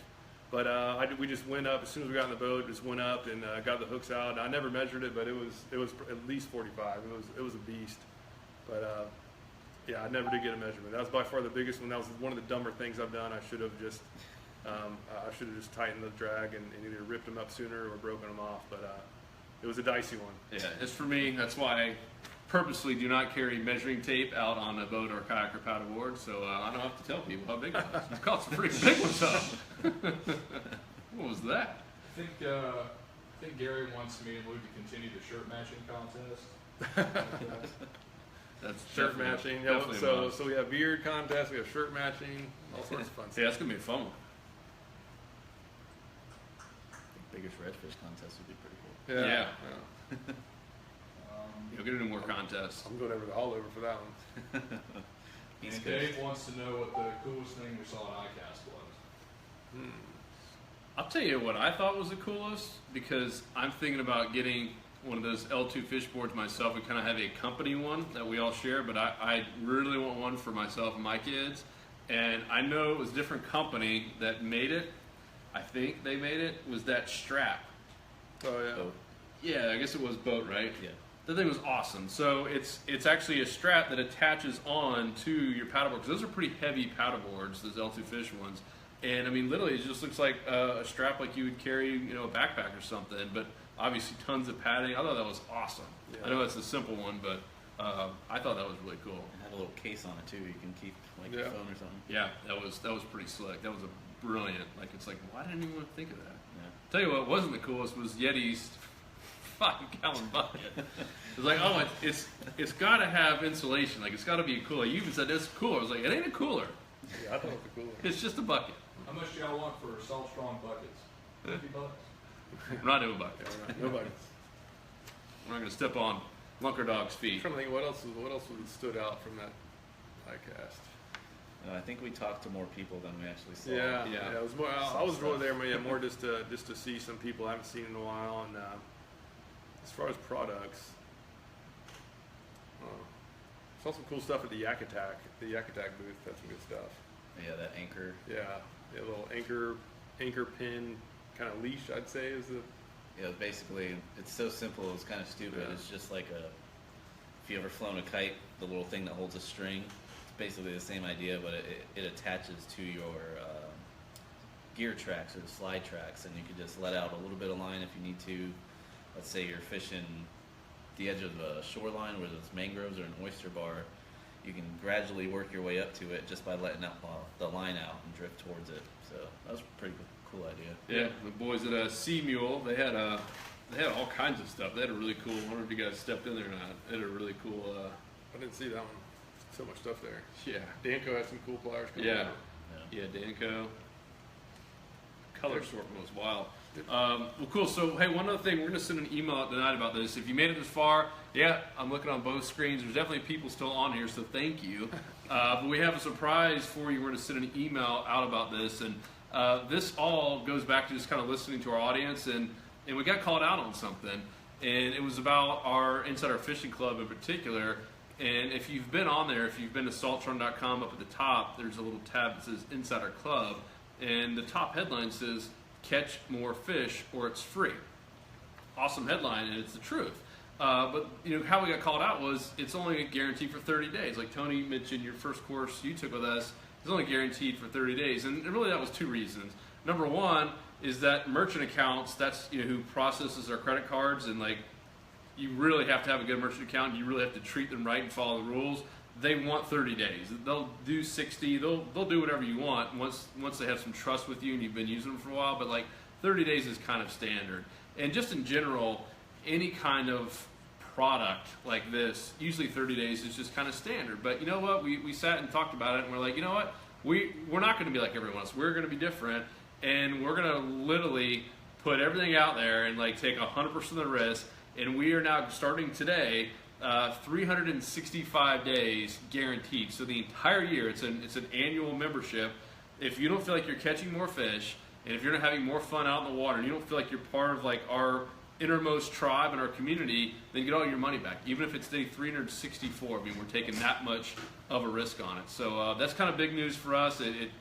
But we just went up as soon as we got in the boat. Just went up and got the hooks out. I never measured it, but it was at least 45. It was a beast. But yeah, I never did get a measurement. That was by far the biggest one. That was one of the dumber things I've done. I should have just tightened the drag and either ripped them up sooner or broken them off. But it was a dicey one. Yeah, it's for me. That's why I purposely do not carry measuring tape out on a boat or kayak or paddleboard, so I don't have to tell people how big it was. It's caught some pretty big ones though. What was that? I think Gary wants me and Luke to continue the shirt matching contest. That's Shirt definitely- matching. Yeah, definitely a so must. we have beard contest. We have shirt matching. All sorts of fun Yeah, stuff. that's gonna be a fun one. Biggest redfish contest would be pretty cool. Yeah. Yeah. You'll get into more contests. I'm going all over for that one. East And Coast. Dave wants to know what the coolest thing we saw at ICAST was. I'll tell you what I thought was the coolest, because I'm thinking about getting one of those L2 fish boards myself. We kind of have a company one that we all share, but I really want one for myself and my kids. And I know it was a different company that made it. I think they made it. Was that strap? Oh yeah. Oh, Yeah, I guess it was boat, right? yeah. The thing was awesome. So it's actually a strap that attaches on to your paddleboard, because those are pretty heavy paddleboards, those L2 fish ones. And I mean, literally, it just looks like a strap like you would carry, a backpack or something. But obviously, tons of padding. I thought that was awesome. Yeah. I know it's a simple one, but I thought that was really cool. It had a little case on it too. You can keep like Yeah. your phone or something. Yeah, that was pretty slick. That was a brilliant. Like, it's like, why didn't anyone think of that? Yeah. Tell you what wasn't the coolest was Yeti's 5-gallon bucket. It's like, oh, it's got to have insulation. Like, it's got to be a cooler. You even said it's a cooler. I was like, it ain't a cooler. Yeah, I thought it was the cooler. It's just a bucket. How much do y'all want for Salt Strong buckets? $50? We're not doing buckets. Yeah, nobody. We're not going to step on Lunker Dog's I'm feet. trying to think what else stood out from that podcast. I think we talked to more people than we actually saw. Yeah. It was more. I was really there, more just to see some people I haven't seen in a while. And as far as products, saw some cool stuff at the Yak Attack booth. That's some good stuff. Yeah, that anchor. Yeah, a little anchor pin kind of leash, I'd say, is the. Yeah, basically, it's so simple. It's kind of stupid. Yeah. It's just like if you ever flown a kite, the little thing that holds a string. It's basically the same idea, but it attaches to your gear tracks or the slide tracks, and you can just let out a little bit of line if you need to. Let's say you're fishing the edge of a shoreline where there's mangroves or an oyster bar. You can gradually work your way up to it just by letting out the line out and drift towards it. So that was a pretty cool idea. Yeah, the boys at Sea Mule, they had all kinds of stuff. They had a really cool. I wonder if you guys stepped in there or not. They had a really cool. I didn't see that one. So much stuff there. Yeah. Danco had some cool pliers coming Yeah. out. Yeah, Danco. Color assortment was wild. Well, cool. So, hey, one other thing. We're going to send an email out tonight about this. If you made it this far, yeah, I'm looking on both screens. There's definitely people still on here, so thank you. But we have a surprise for you. We're going to send an email out about this. And this all goes back to just kind of listening to our audience. And we got called out on something. And it was about our Inside Our Fishing Club in particular. And if you've been on there, if you've been to saltstrong.com, up at the top, there's a little tab that says Insider Club, and the top headline says, "Catch more fish or it's free." Awesome headline, and it's the truth. But how we got called out was it's only guaranteed for 30 days. Like Tony mentioned, your first course you took with us is only guaranteed for 30 days, and really that was two reasons. Number one is that merchant accounts, that's who processes our credit cards, and like you really have to have a good merchant account. And you really have to treat them right and follow the rules. They want 30 days. They'll do 60. They'll do whatever you want once they have some trust with you and you've been using them for a while. But like 30 days is kind of standard. And just in general, any kind of product like this, usually 30 days is just kind of standard. But you know what? We sat and talked about it, and we're like, you know what? We're not going to be like everyone else. We're going to be different, and we're going to literally put everything out there and like take 100% of the risk. And we are now starting today, 365 days guaranteed. So the entire year, it's an annual membership. If you don't feel like you're catching more fish, and if you're not having more fun out in the water, and you don't feel like you're part of like our innermost tribe and our community, then get all your money back. Even if it's day 364, I mean, we're taking that much of a risk on it. So that's kind of big news for us. It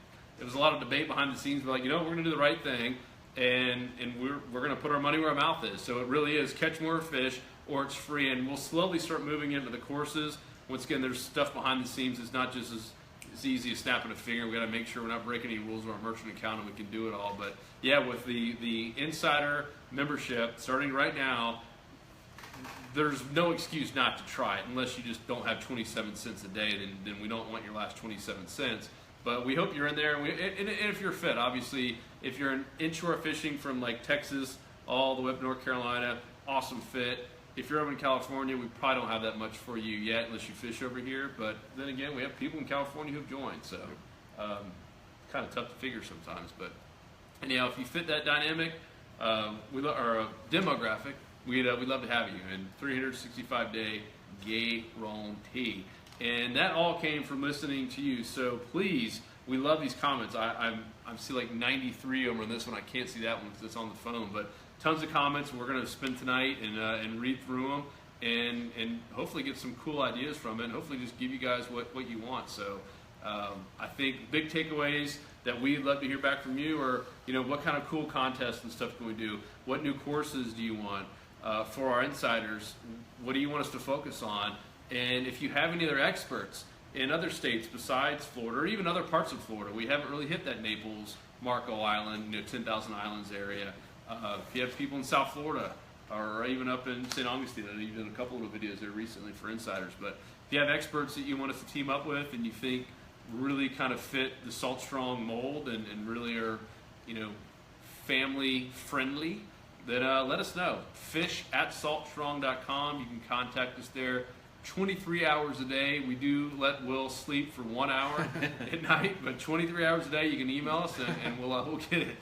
was a lot of debate behind the scenes. We're like, we're going to do the right thing, and we're going to put our money where our mouth is. So it really is catch more fish or it's free, and we'll slowly start moving into the courses. Once again, there's stuff behind the scenes. It's not just as easy as snapping a finger. We got to make sure we're not breaking any rules of our merchant account, and we can do it all. But yeah, with the Insider membership starting right now, there's no excuse not to try it unless you just don't have 27 cents a day. Then we don't want your last 27 cents. But we hope you're in there, and if you're fit, obviously, if you're in inshore fishing from like Texas all the way up to North Carolina, awesome fit. If you're over in California, we probably don't have that much for you yet unless you fish over here. But then again, we have people in California who've joined, so kind of tough to figure sometimes. But anyhow, if you fit that dynamic, or demographic, we'd love to have you. And 365-day guarantee. And that all came from listening to you. So please, we love these comments. I see like 93 over on this one. I can't see that one because it's on the phone, but tons of comments. We're going to spend tonight and read through them and hopefully get some cool ideas from it, and hopefully just give you guys what you want. So I think big takeaways that we'd love to hear back from you are, what kind of cool contests and stuff can we do? What new courses do you want for our insiders? What do you want us to focus on? And if you have any other experts in other states besides Florida, or even other parts of Florida, we haven't really hit that Naples, Marco Island, 10,000 Islands area. If you have people in South Florida, or even up in St. Augustine, I know you've done a couple of videos there recently for insiders, but if you have experts that you want us to team up with and you think really kind of fit the Salt Strong mold and really are, family friendly, then let us know. fish@saltstrong.com. You can contact us there 23 hours a day. We do let Will sleep for 1 hour at night, but 23 hours a day you can email us and we'll get it.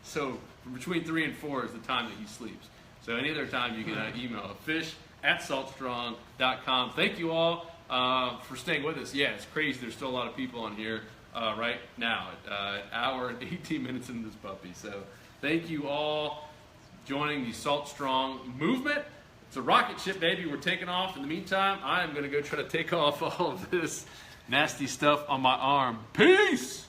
So between 3 and 4 is the time that he sleeps. So any other time you can email fish@saltstrong.com. Thank you all for staying with us. Yeah, it's crazy. There's still a lot of people on here right now at hour and 18 minutes into this puppy. So thank you all joining the Salt Strong movement. It's a rocket ship, baby. We're taking off. In the meantime, I am going to go try to take off all of this nasty stuff on my arm. Peace!